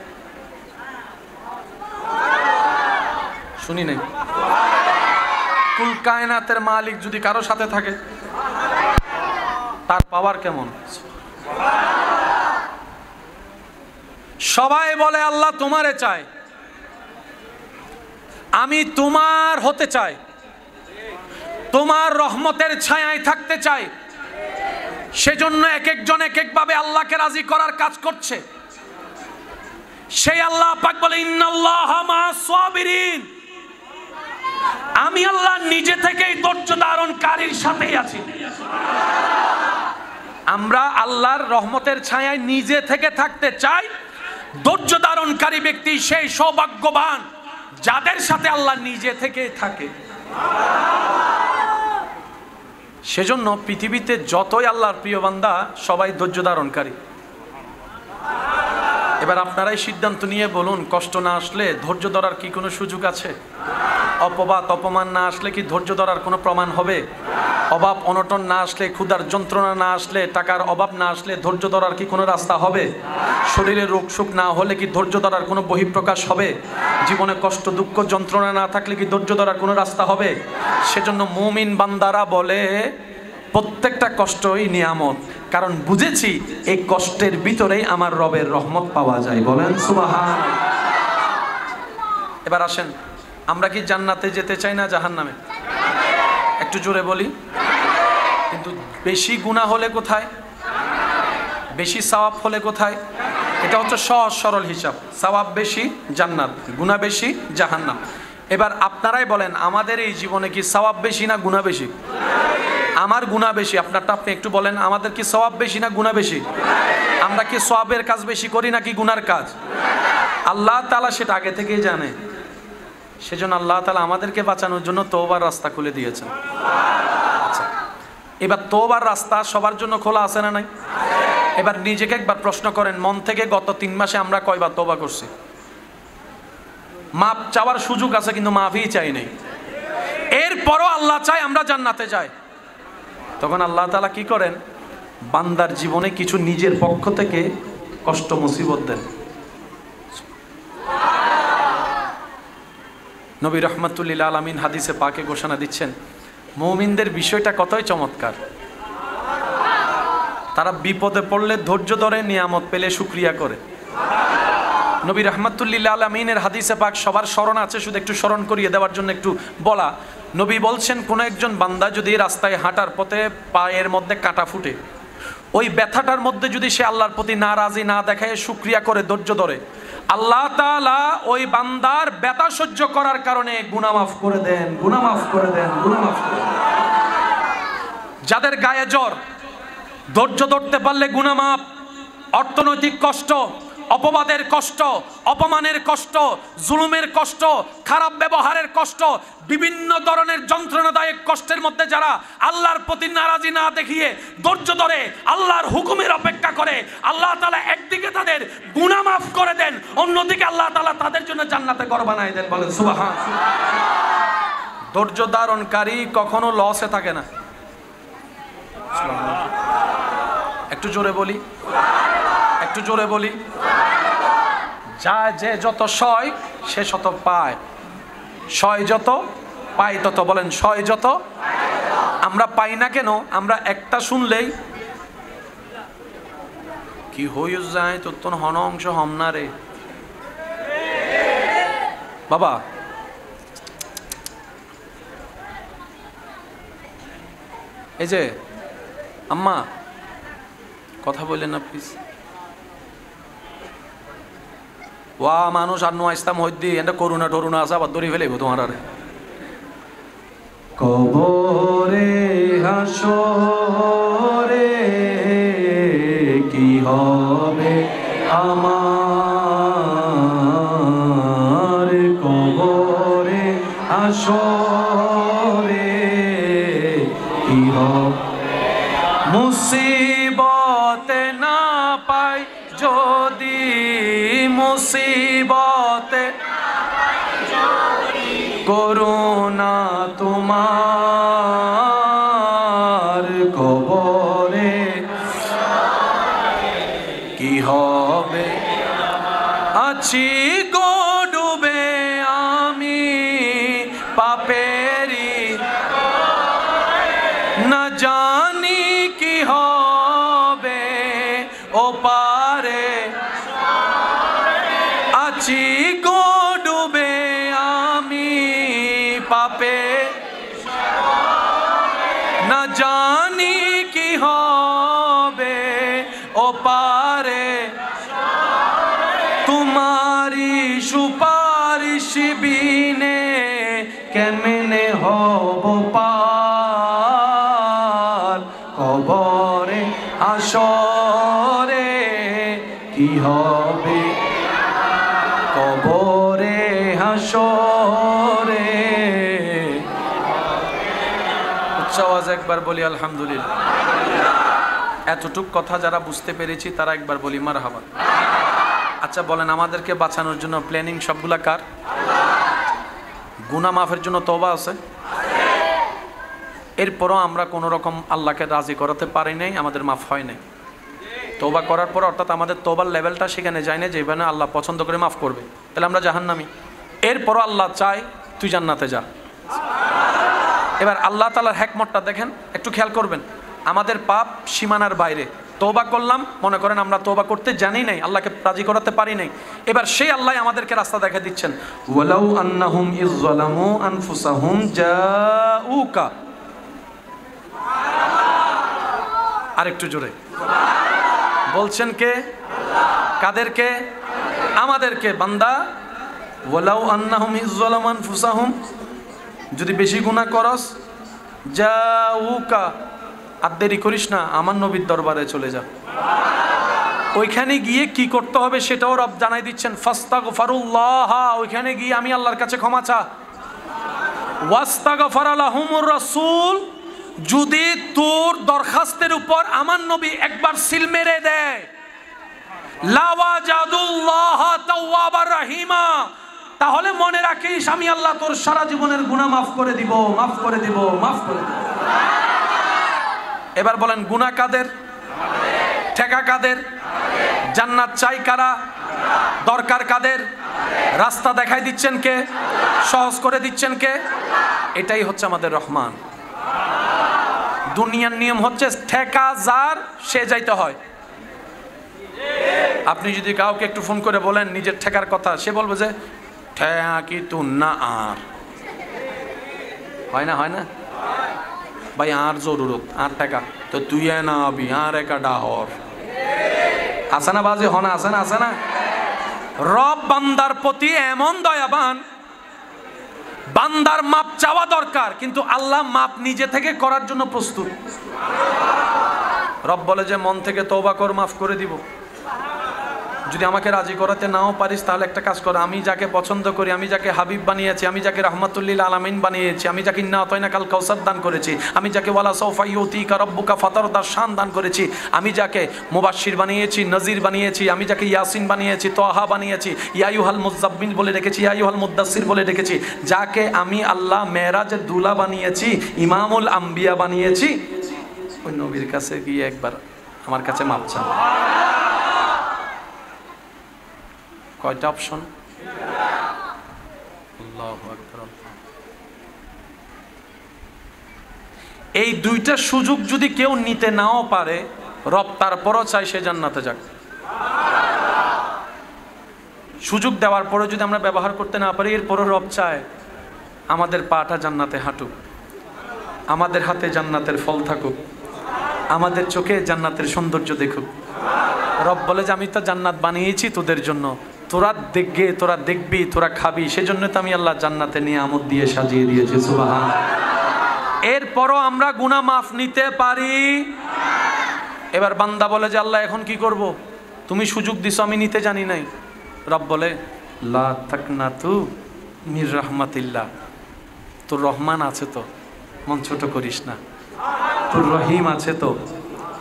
শুনি নাই, কুল কায়নাতের মালিক যদি কারো সাথে থাকে, তার পাওয়ার কেমন? সবাই বলে আল্লাহ তোমারে চাই, আমি তোমার হতে চাই, তোমার রহমতের ছায়ায় থাকতে চাই। সেজন্য এক একজন এক একভাবে আল্লাহকে রাজি করার কাজ করছে। সেই আল্লাহ পাক বলে, ইন্নাল্লাহা মা'আস সাবিরিন, আমি আল্লাহ নিজে থেকেই ধৈর্য ধারণকারীর সাথেই আছি। আমরা আল্লাহর রহমতের ছায়ায় নিজে থেকে থাকতে চাই। ধৈর্য ধারণকারী ব্যক্তি সেই সৌভাগ্যবান যাদের সাথে আল্লাহ নিজে থেকে থাকে। সেজন্য পৃথিবীতে যতই আল্লাহর প্রিয় বান্দা সবাই ধৈর্য ধারণকারী। এবার আপনারাই সিদ্ধান্ত নিয়ে বলুন, কষ্ট না আসলে ধৈর্য ধরার কি কোনো সুযোগ আছে? অপবাদ অপমান না আসলে কি ধৈর্য ধরার কোনো প্রমাণ হবে? অভাব অনটন না আসলে, ক্ষুধার যন্ত্রণা না আসলে, টাকার অভাব না আসলে ধৈর্য ধরার কি কোনো রাস্তা হবে? শরীরের রোগ সুখ না হলে কি ধৈর্য ধরার কোনো বহিঃপ্রকাশ হবে? জীবনে কষ্ট দুঃখ যন্ত্রণা না থাকলে কি ধৈর্য ধরার কোনো রাস্তা হবে? সেজন্য মুমিন বান্দারা বলে প্রত্যেকটা কষ্টই নিয়ামত, কারণ বুঝেছি এই কষ্টের ভিতরেই আমার রবের রহমত পাওয়া যায়। বলেন সুবহানাল্লাহ। এবার আসেন, আমরা কি জান্নাতে যেতে চাই না জাহান্নামে? একটু জোরে বলি। কিন্তু বেশি গুনাহ হলে কোথায়? বেশি সওয়াব হলে কোথায়? এটা হচ্ছে সহজ সরল হিসাব। সওয়াব বেশি জান্নাত, গুনাহ বেশি জাহান্নাম। এবার আপনারাই বলেন, আমাদের এই জীবনে কি সওয়াব বেশি না গুনাহ বেশি? আমার গুনাহ বেশি। আপনারটা আপনি একটু বলেন, আমাদের কি সওয়াব বেশি না গুনাহ বেশি? আমরা কি সওয়াবের কাজ বেশি করি নাকি গুনার কাজ? আল্লাহ তাআলা সেটা আগে থেকেই জানে। সেজন্য আল্লাহ তাআলা আমাদেরকে বাঁচানোর জন্য তওবার রাস্তা খুলে দিয়েছেন। আচ্ছা, এবার তওবার রাস্তা সবার জন্য খোলা আছে না নাই? এবার নিজেকে একবার প্রশ্ন করেন, মন থেকে গত 3 মাসে আমরা কয়বার তওবা করছি? মাপ চাওয়ার সুযোগ আছে কিন্তু মাফই চাই নাই। এরপরও আল্লাহ চায় আমরা জান্নাতে যাই। তখন আল্লাহ তাআলা কি করেন? বান্দার জীবনে কিছু নিজের পক্ষ থেকে কষ্ট মুসিবত দেন। নবী রাহমাতুল লিল আলামিন হাদিসে পাকে ঘোষণা দিচ্ছেন, মুমিনদের বিষয়টা কতই চমৎকার। তারা বিপদে পড়লে ধৈর্য ধরে, নিয়ামত পেলে শুকরিয়া করে। নবী রাহমাতুল লিল আলামিনের হাদিসে পাক সবার স্মরণ আছে, শুধু একটু স্মরণ করিয়ে দেওয়ার জন্য একটু বলা। নবী বলছেন কোন একজন বান্দা যদি রাস্তায় হাঁটার পথে পায়ের মধ্যে কাঁটা ফুটে, ওই ব্যথাটার মধ্যে যদি সে আল্লাহর প্রতি নারাজি না দেখায়, শুকরিয়া করে, ধৈর্য ধরে, আল্লাহ তাআলা ওই বান্দার ব্যথা সহ্য করার কারণে গুনাহ মাফ করে দেন, গুনাহ মাফ করে দেন, গুনাহ মাফ করে দেন। যাদের গায়ে জ্বর, ধৈর্য ধরতে পারলে গুনাহ মাফ। অর্থনৈতিক কষ্ট, অপবাদের কষ্ট, অপমানের কষ্ট, জুলুমের কষ্ট, খারাপ ব্যবহারের কষ্ট, বিভিন্ন ধরনের যন্ত্রণাদায়ক কষ্টের মধ্যে যারা আল্লাহর প্রতি নারাজি না দেখিয়ে ধৈর্য ধরে আল্লাহর হুকুমের অপেক্ষা করে, আল্লাহ তাআলা একদিকে তাদের গুনাহ মাফ করে দেন, অন্যদিকে আল্লাহ তাআলা তাদের জন্য জান্নাতে ঘর বানায় দেন। বলেন সুবহান। ধৈর্য ধারণকারী কখনো লসে থাকে না। একটু জোরে বলি, একটু জোরে বলি। যা যে যত সয় সে শত পায়, সয় যত পাই তত। বলেন সয় যত। আমরা পাই না কেন? আমরা একটা শুনলেই কি হয়ে যায়, তোর তো হন অংশ হম না রে বাবা। এই যে আম্মা কথা বললেন না প্লিজ। ওয়া মানুষ আর নোয়া ইসলাম হইদি এটা করুণা টরুণা আছে, আবার দড়ি ফেলেব তোমার। আরে কবরে হাসরে কি হবে আমার, কবরে হাসরে কি হবে, মুসিবতে না পাই যদি, মুসিবতে করুণা তোমার, কবরে কি হবে, আছি গো ডুবে আমি পাপেরি, না জানি কি হবে ও পারে, আছি গো ডুবে আমি পাপে, না জানি কি হবে ও পারে, তোমারি সুপারিশ বিনে কেমনে হব পার, কবরে হাসরে কি হবে, কবরে হাসরে। উচ্চ আওয়াজে একবার বলি আলহামদুলিল্লাহ। এতটুক কথা যারা বুঝতে পেরেছি তারা একবার বলি মারহাবা। আচ্ছা বলেন, আমাদেরকে বাঁচানোর জন্য প্ল্যানিং সবগুলা কার? গুনাহ মাফের জন্য তওবা আছে, এরপরও আমরা কোনো রকম আল্লাহকে রাজি করাতে পারি নাই, আমাদের মাফ হয় নাই। তওবা করার পর অর্থাৎ আমাদের তওবার লেভেলটা সেখানে যায় না যেখানে আল্লাহ পছন্দ করে মাফ করবে, তাহলে আমরা জাহান্নামী। এরপরও আল্লাহ চায় তুই জান্নাতে যা। এবার আল্লাহ তাআলার হিকমতটা দেখেন, একটু খেয়াল করবেন। আমাদের পাপ সীমানার বাইরে, তওবা করলাম, মনে করেন আমরা তওবা করতে জানি নাই, আল্লাহকে রাজি করাতে পারি নাই, এবার সেই আল্লাহ আমাদেরকে রাস্তা দেখা দিচ্ছেন। ওয়ালাউ আন্নাহুম ইয যালামু আনফুসাহুম জাউকা, আরেকটু জোরে বলছেন কে? কাদেরকে? আমাদেরকে। বান্দা ওয়ালাউ আন্নাহুম ইয যালামু আনফুসাহুম, যদি বেশি গুনাহ করস জাউকা, আর দেরি করিস না, আমার নবীর দরবারে চলে যা। ওইখানে গিয়ে কি করতে হবে সেটাও রব জানাই দিচ্ছেন। ফাস্তাগফিরুল্লাহ, ওইখানে গিয়ে আমি আল্লাহর কাছে ক্ষমা চা। ওয়াস্তাগফারা লাহুমুর রাসূল, যদি তোর দরখাস্তের উপর আমার নবী একবার সিল মেরে দেয়, লাওয়াজাদুল্লাহ তাওয়াবার রহিমা, তাহলে মনে রাখিস আমি আল্লাহ তোর সারা জীবনের গুনাহ মাফ করে দিব, মাফ করে দিব, মাফ করে দিব। এবার বলেন গুনাহ কাদের? ঠেকা কাদের? জান্নাত চাই কারা? দরকার কাদের? রাস্তা দেখাই দিচ্ছেন কে? সহজ করে দিচ্ছেন কে? এটাই হচ্ছে আমাদের রহমান। দুনিয়ার নিয়ম হচ্ছে ঠেকা যার সে যাইতে হয়। আপনি যদি কাউকে একটু ফোন করে বলেন নিজের ঠেকার কথা, সে বলবে যে ঠেকা কি তু না আর হয় না, হয় না ভাই? আর জরুরত আর টাকা তো তুই না আবি আর একা ডাহর আছে না বাজে হনা, আছে না, আছে না? রব বান্দার প্রতি এমন দয়াবান, বান্দার মাপ চাওয়া দরকার, কিন্তু আল্লাহ মাপ নিজে থেকে করার জন্য প্রস্তুত। রব বলে যে মন থেকে তওবা কর, মাফ করে দিব। যদি আমাকে রাজি করাতে নাও পারিস তাহলে একটা কাজ কর, আমি যাকে পছন্দ করি, আমি যাকে হাবিব বানিয়েছি, আমি যাকে রাহমাতুল্লিল আলামিন বানিয়েছি, আমি যাকে ইন্না আতাইনা কাল কাউসার দান করেছি, আমি যাকে ওয়ালা সাউফা ইউতিকা রাব্বুকা ফাতারদার শান দান করেছি, আমি যাকে মুবাশশির বানিয়েছি, নজির বানিয়েছি, আমি যাকে ইয়াসিন বানিয়েছি, তাহা বানিয়েছি, ইয়া আইয়ুহাল মুযাম্মিল বলে রেখেছি, ইয়া আইয়ুহাল মুদ্দাসসির বলে রেখেছি, যাকে আমি আল্লাহ মেরাজের দুলা বানিয়েছি, ইমামুল আম্বিয়া বানিয়েছি, ওই নবীর কাছে গিয়ে একবার আমার কাছে মাপ চান। কয়টা অপশন? আল্লাহু আকবার। এই দুইটা সুযোগ যদি কেউ নিতে নাও পারে, রব তারপরও চাই সে জান্নাতে যাক। সুযোগ দেওয়ার পরে যদি আমরা ব্যবহার করতে না পারি, এরপরও রব চায় আমাদের পাটা জান্নাতে হাঁটুক, আমাদের হাতে জান্নাতের ফল থাকুক, আমাদের চোখে জান্নাতের সৌন্দর্য দেখুক। রব বলে যে আমি তো জান্নাত বানিয়েছি তোদের জন্য, তোরা দেখবে, তোরা দেখবি, তোরা খাবি, সেজন্য তো আমি আল্লাহ জান্নাতে নিয়ামত দিয়ে সাজিয়ে দিয়েছি। সুবহান। এরপরও আমরা গুনাহ মাফ নিতে পারি। এবার বান্দা বলে যে আল্লাহ এখন কি করব? তুমি সুযোগ দিছো, আমি নিতে জানি নাই। রব বলে লা তাকনাতু মির রাহমাতিল্লাহ, তোর রহমান আছে তো, মন ছোট করিস না, তোর রহিম আছে তো,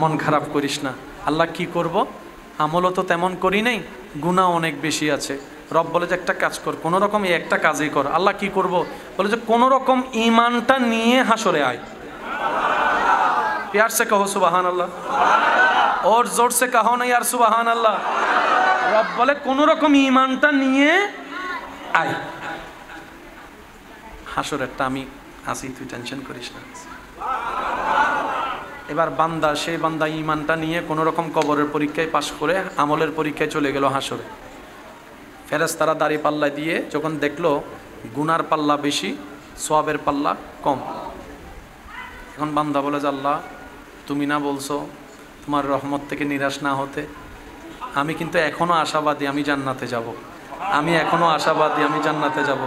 মন খারাপ করিস না। আল্লাহ কি করব? আমলও তো তেমন করি নাই, গুনাহ অনেক বেশি আছে। রব বলে যে একটা কাজ কর, কোনো রকম এই একটা কাজই কর। আল্লাহ কি করব? বলে যে কোনো রকম ঈমানটা নিয়ে হাসরে আয়। प्यार से कहो सुबहान अल्लाह, और जोर से कहो ना यार सुबहान अल्लाह। রব বলে কোনো রকম ঈমানটা নিয়ে আয়, হাসরেরটা আমি আসি, তুই টেনশন করিস না। এবার বান্দা, সেই বান্দা ঈমানটা নিয়ে কোনো রকম কবরের পরীক্ষায় পাশ করে আমলের পরীক্ষায় চলে গেল হাসরে। ফেরেশতারা দাড়ি পাল্লা দিয়ে যখন দেখলো গুনার পাল্লা বেশি, সওয়াবের পাল্লা কম, এখন বান্দা বলে যে আল্লাহ তুমি না বলছো তোমার রহমত থেকে নিরাশ না হতে? আমি কিন্তু এখনো আশাবাদী আমি জান্নাতে যাব, আমি এখনো আশাবাদী আমি জান্নাতে যাব।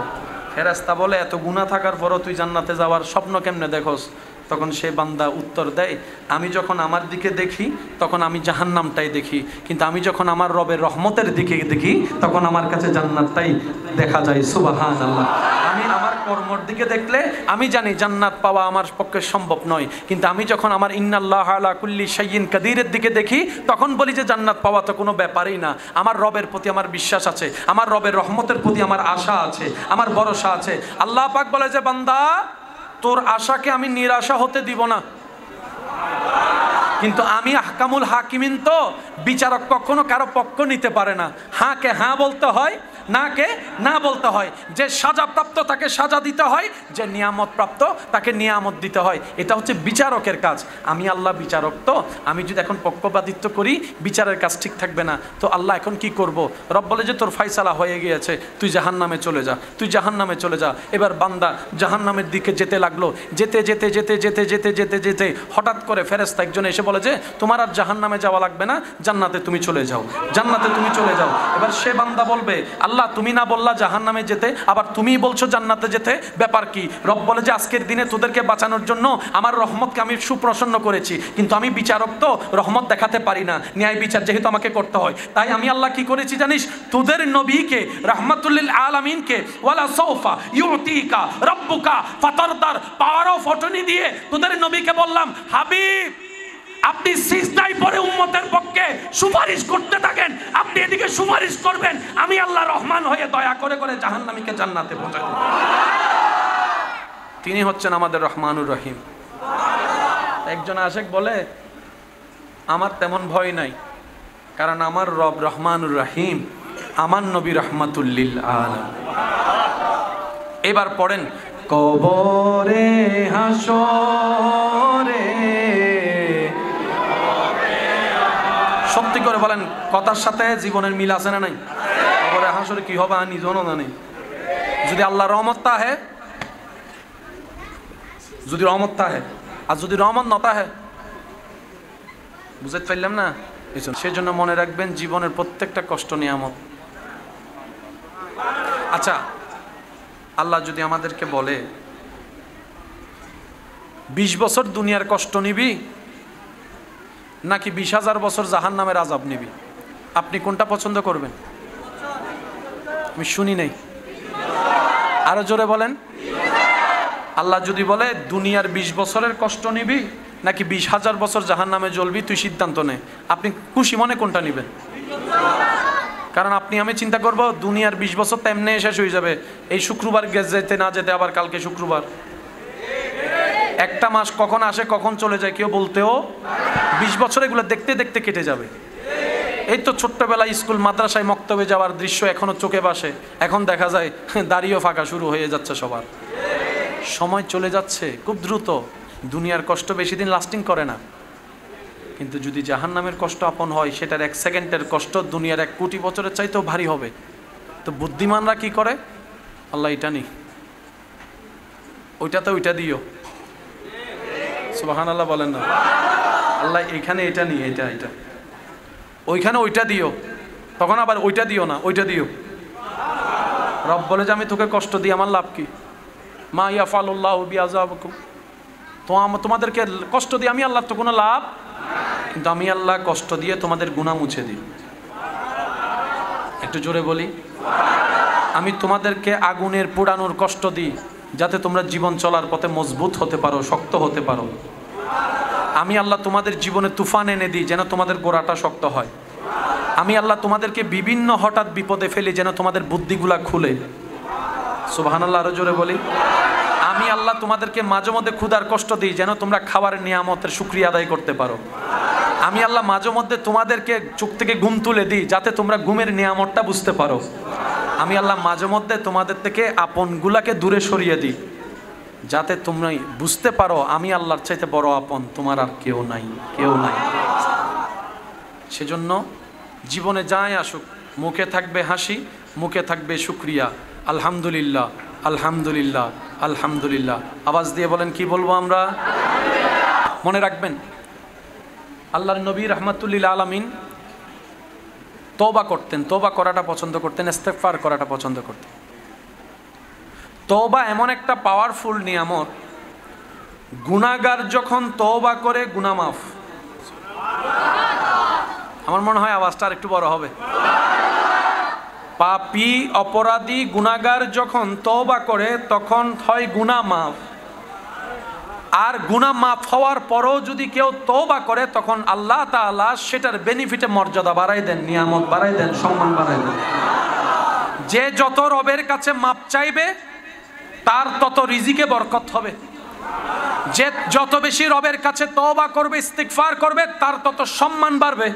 ফেরেশতা বলে এত গুনাহ থাকার পরও তুই জান্নাতে যাওয়ার স্বপ্ন কেমনে দেখোস? তখন সে বান্দা উত্তর দেয়, আমি যখন আমার দিকে দেখি তখন আমি জাহান্নামটাই দেখি, কিন্তু আমি যখন আমার রবের রহমতের দিকে দেখি তখন আমার কাছে জান্নাতটাই দেখা যায়। সুবহানাল্লাহ। আমি আমার কর্মর দিকে দেখলে আমি জানি জান্নাত পাওয়া আমার পক্ষে সম্ভব নয়, কিন্তু আমি যখন আমার ইন্নাল্লাহা আলা কুল্লি শাইইন কাদিরের দিকে দেখি তখন বলি যে জান্নাত পাওয়া তো কোনো ব্যাপারই না। আমার রবের প্রতি আমার বিশ্বাস আছে, আমার রবের রহমতের প্রতি আমার আশা আছে, আমার ভরসা আছে। আল্লাহ পাক বলে যে বান্দা তোর আশাকে আমি নিরাশা হতে দিব না, কিন্তু আমি আহকামুল হাকিমিন, তো বিচারক কখনো কারো পক্ষ নিতে পারে না। হ্যাঁ কে হ্যাঁ বলতে হয়, না কে না বলতে হয়। যে সাজাপ্রাপ্ত তাকে সাজা দিতে হয়, যে নিয়ামত প্রাপ্ত তাকে নিয়ামত দিতে হয়। এটা হচ্ছে বিচারকের কাজ। আমি আল্লাহ বিচারক, তো আমি যদি এখন পক্ষপাতিত্ব করি বিচারের কাজ ঠিক থাকবে না। তো আল্লাহ এখন কি করব? রব বলে যে তোর ফায়সালা হয়ে গিয়েছে, তুই জাহান্নামে চলে যা, তুই জাহান্নামে চলে যা। এবার বান্দা জাহান্নামের দিকে যেতে লাগলো। যেতে যেতে যেতে যেতে যেতে যেতে যেতে হঠাৎ করে ফেরেশতা একজন এসে বলে যে তোমার আর জাহান্নামে যাওয়া লাগবে না, জান্নাতে তুমি চলে যাও, জান্নাতে তুমি চলে যাও। এবার সে বান্দা বলবে আল্লাহ তুমি না বললা জাহান্নামে যেতে, আবার তুমি বলছো জান্নাতে যেতে, ব্যাপার কি? রব বলে যে আজকের দিনে তোদেরকে বাঁচানোর জন্য আমার রহমতকে আমি সুপ্রসন্ন করেছি, কিন্তু আমি বিচারক, তো রহমত দেখাতে পারি না, ন্যায় বিচার যেহেতু আমাকে করতে হয়। তাই আমি আল্লাহ কি করেছি জানিস? তোদের নবীকে রাহমাতুল্লিল আলামিনকে ওয়ালা সাউফা ইউতিকা রাব্বুকা ফাতারদার পাওয়ার অফ অটর্নি দিয়ে তোদের নবীকে বললাম, হাবিব আপনি সিজদায় পড়ে উম্মতের পক্ষে সুপারিশ করতে থাকেন, আপনি এদিকে সুপারিশ করবেন, আমি আল্লাহ রহমান হয়ে দয়া করে করে জাহান্নামীকে জান্নাতে পৌঁছে দেব। তিনি হচ্ছেন আমাদের রহমানুর রহিম। একজন আশেক বলে আমার তেমন ভয় নাই, কারণ আমার রব রহমানুর রহিম, আমার নবী রহমাতুল্লিল আলামিন। এবার পড়েন কবরে হাসরে, সত্যি করে বলেন কথার সাথে জীবনের মিল আছে না নাই? কবরে হাসরে কি হবে আমি নিজেও জানি। যদি আল্লাহ রহমত তাহে যদি রহমত থাকে, আর যদি রহমত না থাকে, বুঝতে পারলাম না? সেই জন্য মনে রাখবেন জীবনের প্রত্যেকটা কষ্ট নিয়ামত। আচ্ছা, আল্লাহ যদি আমাদেরকে বলে 20 বছর দুনিয়ার কষ্ট নিবি নাকি 20,000 বছর জাহান্নামের আযাব নিবি, আপনি কোনটা পছন্দ করবেন? আমি শুনি নাই, আরো জোরে বলেন। আল্লাহ যদি বলে দুনিয়ার 20 বছরের কষ্ট নিবি নাকি 20,000 বছর জাহান্নামে জ্বলবি, তুই সিদ্ধান্ত নে, আপনি খুশি মনে কোনটা নিবেন? কারণ আপনি আমি চিন্তা করব দুনিয়ার 20 বছর তো এমনি শেষ হয়ে যাবে, এই শুক্রবার যেতে না যেতে আবার কালকে শুক্রবার, একটা মাস কখন আসে কখন চলে যায় কেউ বলতেও, 20 বছর এগুলো দেখতে দেখতে কেটে যাবে। এই তো ছোট্টবেলায় স্কুল মাদ্রাসায় মক্তবে যাওয়ার দৃশ্য এখনো চোখে ভাসে, এখন দেখা যায় দাড়িও ফাঁকা শুরু হয়ে যাচ্ছে সবার। সময় চলে যাচ্ছে খুব দ্রুত, দুনিয়ার কষ্ট বেশি দিন লাস্টিং করে না, কিন্তু যদি জাহান্নামের কষ্ট আপন হয় সেটার 1 সেকেন্ডের কষ্ট দুনিয়ার 1 কোটি বছরের চাইতেও ভারী হবে। তো বুদ্ধিমানরা কি করে, আল্লাহ এটা নি, ওইটাতে ওইটা দিও, সুবহানাল্লাহ বলেন না, আল্লাহ এখানে এটা নি, এটা এটা ওইখানে ওইটা দিও, তখন আবার ওইটা দিও না, ওইটা দিও। রব বলে যে আমি তোকে কষ্ট দিই, আমার লাভ কি? মা ইয়াফালুল্লাহু বিআযাবিকুম, তোমাদেরকে কষ্ট দিই আমি আল্লাহর তো কোনো লাভ, কিন্তু আমি আল্লাহ কষ্ট দিয়ে তোমাদের গুনাহ মুছে দিই। একটু জোরে বলি, আমি তোমাদেরকে আগুনের পোড়ানোর কষ্ট দিই যাতে তোমরা জীবন চলার পথে মজবুত হতে পারো, শক্ত হতে পারো। আমি আল্লাহ তোমাদের জীবনে তুফান এনে দিই যেন তোমাদের গোড়াটা শক্ত হয়। আমি আল্লাহ তোমাদেরকে বিভিন্ন হঠাৎ বিপদে ফেলি যেন তোমাদের বুদ্ধিগুলা খুলে। সুবহানাল্লাহ, আরো জোরে বলি। আমি আল্লাহ তোমাদেরকে মাঝে মধ্যে ক্ষুধার কষ্ট দিই যেন তোমরা খাবারের নিয়ামতের শুকরিয়া আদায় করতে পারো। আমি আল্লাহ মাঝে মধ্যে তোমাদেরকে চোখ থেকে ঘুম তুলে দিই যাতে তোমরা ঘুমের নিয়ামতটা বুঝতে পারো। আমি আল্লাহ মাঝে মধ্যে তোমাদের থেকে আপনগুলাকে দূরে সরিয়ে দিই যাতে তোমরা বুঝতে পারো আমি আল্লাহর চাইতে বড় আপন তোমার আর কেউ নাই, কেউ নাই। সেজন্য জীবনে যাই আসুক মুখে থাকবে হাসি, মুখে থাকবে শুকরিয়া, আলহামদুলিল্লাহ আলহামদুলিল্লাহ আলহামদুলিল্লাহ। আওয়াজ দিয়ে বলেন কি বলবো আমরা? মনে রাখবেন আল্লাহর নবী রাহমাতুল্লিল আলামিন তওবা করতেন, তওবা করাটা পছন্দ করতেন, ইস্তেগফার করাটা পছন্দ করতেন। তওবা এমন একটা পাওয়ারফুল নিয়ামত, গুনাহগার যখন তওবা করে গুনাহ মাফ। আমার মনে হয় আওয়াজটা আর একটু বড় হবে। পাপী অপরাধী গুনাহগার যখন তওবা করে তখন হয় গুনাহ মাফ। আর গুনাহ মাফ হওয়ার পরও যদি কেউ তওবা করে তখন আল্লাহ তাআলা সেটার বেনিফিটে মর্যাদা বাড়াই দেন, নিয়ামত বাড়াই দেন, সম্মান বাড়াই দেন। যে যত রবের কাছে মাপ চাইবে তার তত রিজিকে বরকত হবে। যে যত বেশি রবের কাছে তওবা করবে, ইস্তিগফার করবে, তার তত সম্মান বাড়বে।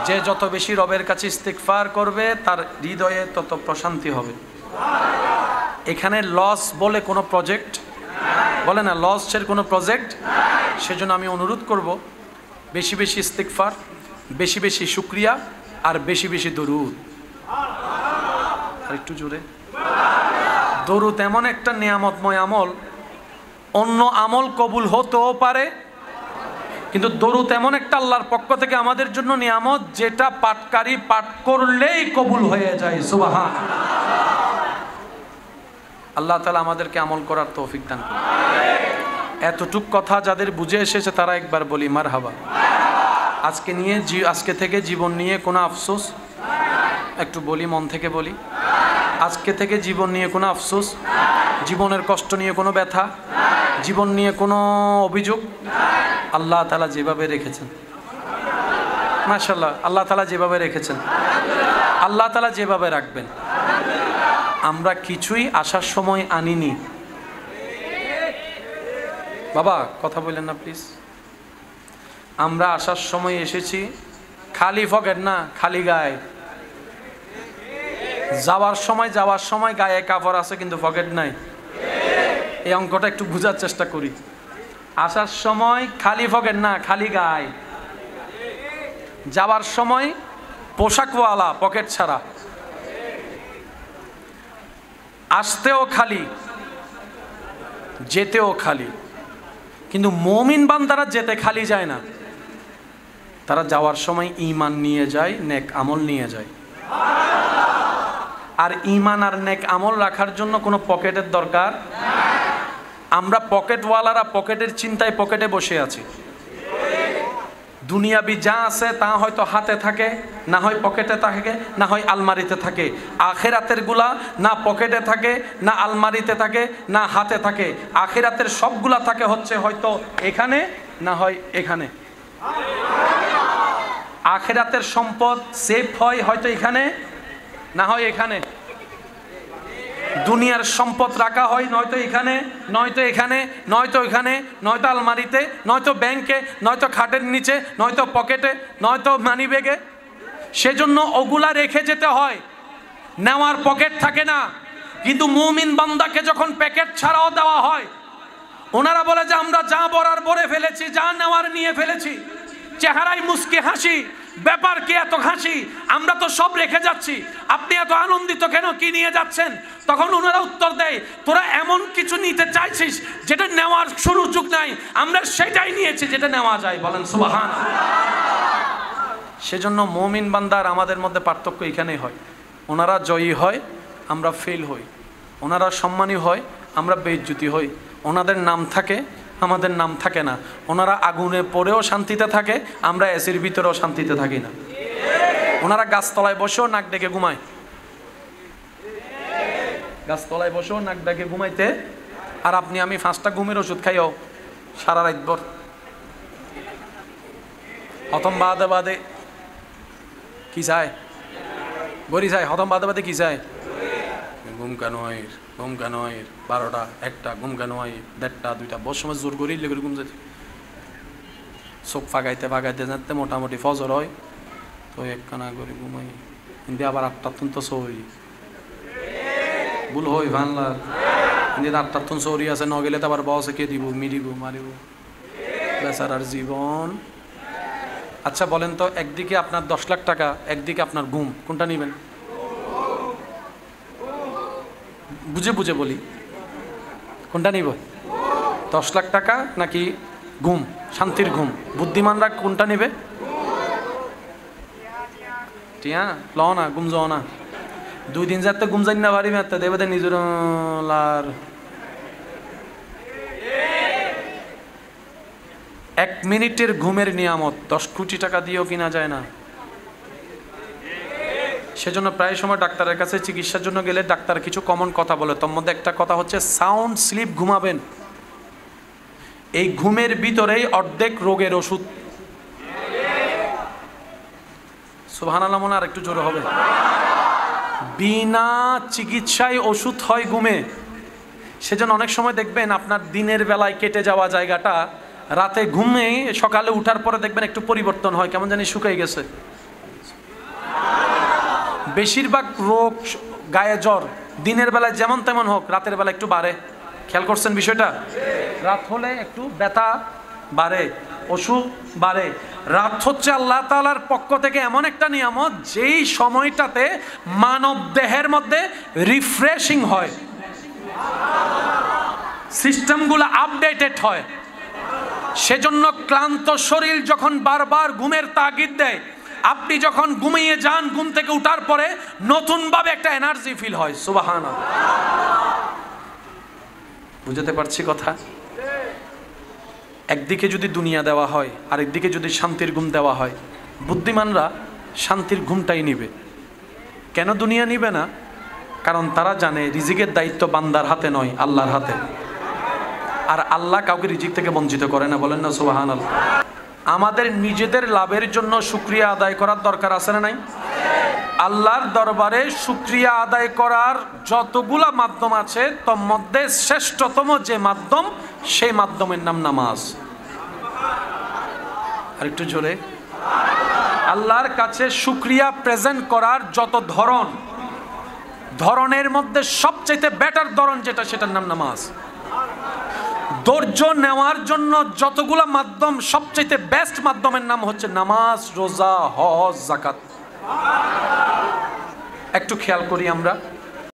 যে যত বেশি রবের কাছে ইস্তিগফার করবে তার হৃদয়ে তত প্রশান্তি হবে। এখানে লস বলে কোনো প্রজেক্ট বলে না, লসের কোনো প্রজেক্ট। সেজন্য আমি অনুরোধ করব বেশি বেশি ইস্তিগফার, বেশি বেশি শুকরিয়া আর বেশি বেশি দরুদ। আর একটু জোরে। দরুদ এমন একটা নিয়ামতময় আমল, অন্য আমল কবুল হতেও পারে, কিন্তু দরুদ এমন একটা আল্লাহর পক্ষ থেকে আমাদের জন্য নিয়ামত যেটা পাঠকারী পাঠ করলেই কবুল হয়ে যায়। সুবহান আল্লাহ তাআলা আমাদেরকে আমল করার তৌফিক দান করুন। এতটুক কথা যাদের বুঝে এসেছে তারা একবার বলি মারহাবা। আজকে থেকে জীবন নিয়ে কোনো আফসোস, একটু বলি মন থেকে বলি, আজকে থেকে জীবন নিয়ে কোনো আফসোস, জীবনের কষ্ট নিয়ে কোনো ব্যথা, জীবন নিয়ে কোনো অভিযোগ, আল্লাহ তাআলা যেভাবে রেখেছেন, মাশাআল্লাহ, আল্লাহ তাআলা যেভাবে রেখেছেন আল্লাহ তাআলা যেভাবে রাখবেন। আমরা কিছুই আসার সময় আনিনি। বাবা কথা বললেন না প্লিজ। আমরা আসার সময় এসেছি খালি পকেট না, খালি গায়ে। যাওয়ার সময় গায়ে কাপড় আছে কিন্তু পকেট নাই। এই অঙ্কটা একটু বোঝার চেষ্টা করি। আসার সময় খালি পকেট না, খালি গায়ে। যাওয়ার সময় পোশাকওয়ালা, পকেট ছাড়া। আসতেও খালি, যেতেও খালি। কিন্তু মুমিন বান্দারা যেতে খালি যায় না, তারা যাওয়ার সময় ঈমান নিয়ে যায়, নেক আমল নিয়ে যায়। আর ঈমান আর নেক আমল রাখার জন্য কোনো পকেটের দরকার। আমরা পকেটওয়ালারা পকেটের চিন্তায় পকেটে বসে আছি। দুনিয়াবি যা আছে তা হয়তো হাতে থাকে, না হয় পকেটে থাকে, না হয় আলমারিতে থাকে। আখিরাতের গুলা না পকেটে থাকে, না আলমারিতে থাকে, না হাতে থাকে। আখিরাতের সবগুলা থাকে হচ্ছে হয়তো এখানে, না হয় এখানে। আখিরাতের সম্পদ সেফ হয় হয়তো এখানে, না হয় এখানে। দুনিয়ার সম্পদ রাখা হয় নয়তো এখানে, নয়তো এখানে, নয়তো এখানে, নয়তো আলমারিতে, নয়তো ব্যাংকে, নয়তো খাটের নিচে, নয়তো পকেটে, নয়তো মানি ব্যাগে। সেজন্য ওগুলা রেখে যেতে হয়, নেওয়ার পকেট থাকে না। কিন্তু মুমিন বান্দাকে যখন প্যাকেট ছাড়াও দেওয়া হয়, ওনারা বলে যে আমরা যা বরার বরে ফেলেছি, যা নেওয়ার নিয়ে ফেলেছি। চেহারায় মুস্কি হাসি, ব্যাপার কি এত হাসি, আমরা তো সব রেখে যাচ্ছি, আপনি এত আনন্দিত কেন, কি নিয়ে যাচ্ছেন? তখন ওনারা উত্তর দেয়, তোরা এমন কিছু নিতে চাইছিস যেটা নেওয়ার সুযোগ নাই, আমরা সেটাই নিয়েছি যেটা নেওয়া যায়। বলেন সুবহানাল্লাহ। সেজন্য মুমিন বান্দার আমাদের মধ্যে পার্থক্য এখানেই হয়। ওনারা জয়ী হয়, আমরা ফেল হই। ওনারা সম্মানী হয়, আমরা বেইজ্জতি হই। ওনাদের নাম থাকে, আমাদের নাম থাকে না। ওনারা আগুনে পড়েও শান্তিতে থাকে, আমরা এসির ভিতরেও শান্তিতে থাকি না। ওনারা গাছতলায় বসেও নাক ডেকে ঘুমায়, গাছতলায় বসেও নাক ডেকে ঘুমাইতে, আর আপনি আমি 5টা ঘুমের ওষুধ খাইও সারা রাত ভর। হতম বাদে বাদে কি চায়, বলি চায়, হতম বাদে বাদে কি চায়, ঘুম কেন হয়, ঘুম কেন হয়, 12টা 1টা, ঘুম কেন হয় 1:30 2টা, বহু সময় জোর করি লেগে ঘুম যেতে, চোখ ফাগাইতে ফাগাইতে যাতে মোটামুটি ফজর হয়, তো একখানা করে ঘুমাই। কিন্তু আবার 8টার তো সৌরি ভুল হই ভানলা, কিন্তু 8টার তো সৌরি আছে, ন গেলে তো আবার বসে কে দিব, মিলিব মারিব, বেচারার জীবন। আচ্ছা বলেন তো, একদিকে আপনার 10 লাখ টাকা, একদিকে আপনার ঘুম, কোনটা নেবেন? বুঝে বুঝে বলি, কোনটা নিব? 10 লাখ টাকা নাকি ঘুম, শান্তির ঘুম? বুদ্ধিমানরা কোনটা নেবে? টিয়া ল না, ঘুম যাও না, 2 দিন যাতে ঘুম যাই না বাড়ি মেতে দেবে নিজের লার। 1 মিনিটের ঘুমের নিয়ামত 10 কোটি টাকা দিয়েও কিনা যায় না। সেজন্য প্রায় সময় ডাক্তারের কাছে চিকিৎসার জন্য গেলে ডাক্তার কিছু কমন কথা বলে, তোর মধ্যে একটা কথা হচ্ছে সাউন্ড স্লিপ ঘুমাবেন। এই ঘুমের ভিতরেই অর্ধেক রোগের ওষুধ। সুবহানাল্লাহ, মনে আর একটু জোরে হবে। বিনা চিকিৎসায় ওষুধ হয় ঘুমে। সেজন্য অনেক সময় দেখবেন আপনার দিনের বেলায় কেটে যাওয়া জায়গাটা রাতে ঘুমে সকালে উঠার পরে দেখবেন একটু পরিবর্তন হয়, কেমন জানি শুকিয়ে গেছে। বেশিরভাগ রোগ, গায়ে জ্বর দিনের বেলায় যেমন তেমন হোক, রাতের বেলা একটু বাড়ে। খেয়াল করছেন বিষয়টা? রাত হলে একটু ব্যথা বাড়ে, অসুখ বাড়ে। রাত হচ্ছে আল্লাহ তাআলার পক্ষ থেকে এমন একটা নিয়ামত, যেই সময়টাতে মানব দেহের মধ্যে রিফ্রেশিং হয়, সিস্টেমগুলো আপডেটেড হয়। সেজন্য ক্লান্ত শরীর যখন বারবার ঘুমের তাগিদ দেয়, আপনি যখন ঘুমিয়ে যান, ঘুম থেকে উঠার পরে নতুন ভাবে একটা এনার্জি ফিল হয়। সুবহানাল্লাহ, বুঝতে পারছি কথা? একদিকে যদি দুনিয়া দেওয়া হয়, আরেকদিকে যদি শান্তির ঘুম দেওয়া হয়, বুদ্ধিমানরা শান্তির ঘুমটাই নিবে। কেন দুনিয়া নিবে না? কারণ তারা জানে রিজিকের দায়িত্ব বান্দার হাতে নয়, আল্লাহর হাতে। আর আল্লাহ কাউকে রিজিক থেকে বঞ্চিত করে না। বলেন না সুবহানাল্লাহ। আমাদের নিজেদের লাভের জন্য শুকরিয়া আদায় করার দরকার আছে না নাই? আল্লাহর দরবারে শুকরিয়া আদায় করার যতগুলা মাধ্যম আছে, তোর মধ্যে শ্রেষ্ঠতম যে মাধ্যম, সেই মাধ্যমের নাম নামাজ। আর একটু জোরে। আল্লাহর কাছে শুকরিয়া প্রেজেন্ট করার যত ধরনের মধ্যে সবচেয়ে বেটার ধরন যেটা, সেটার নাম নামাজ। ধৈর্য নেওয়ার জন্য যতগুলা মাধ্যম, সবচেয়ে বেস্ট মাধ্যমের নাম হচ্ছে নামাজ, রোজা, হজ, যাকাত। একটু খেয়াল করি আমরা।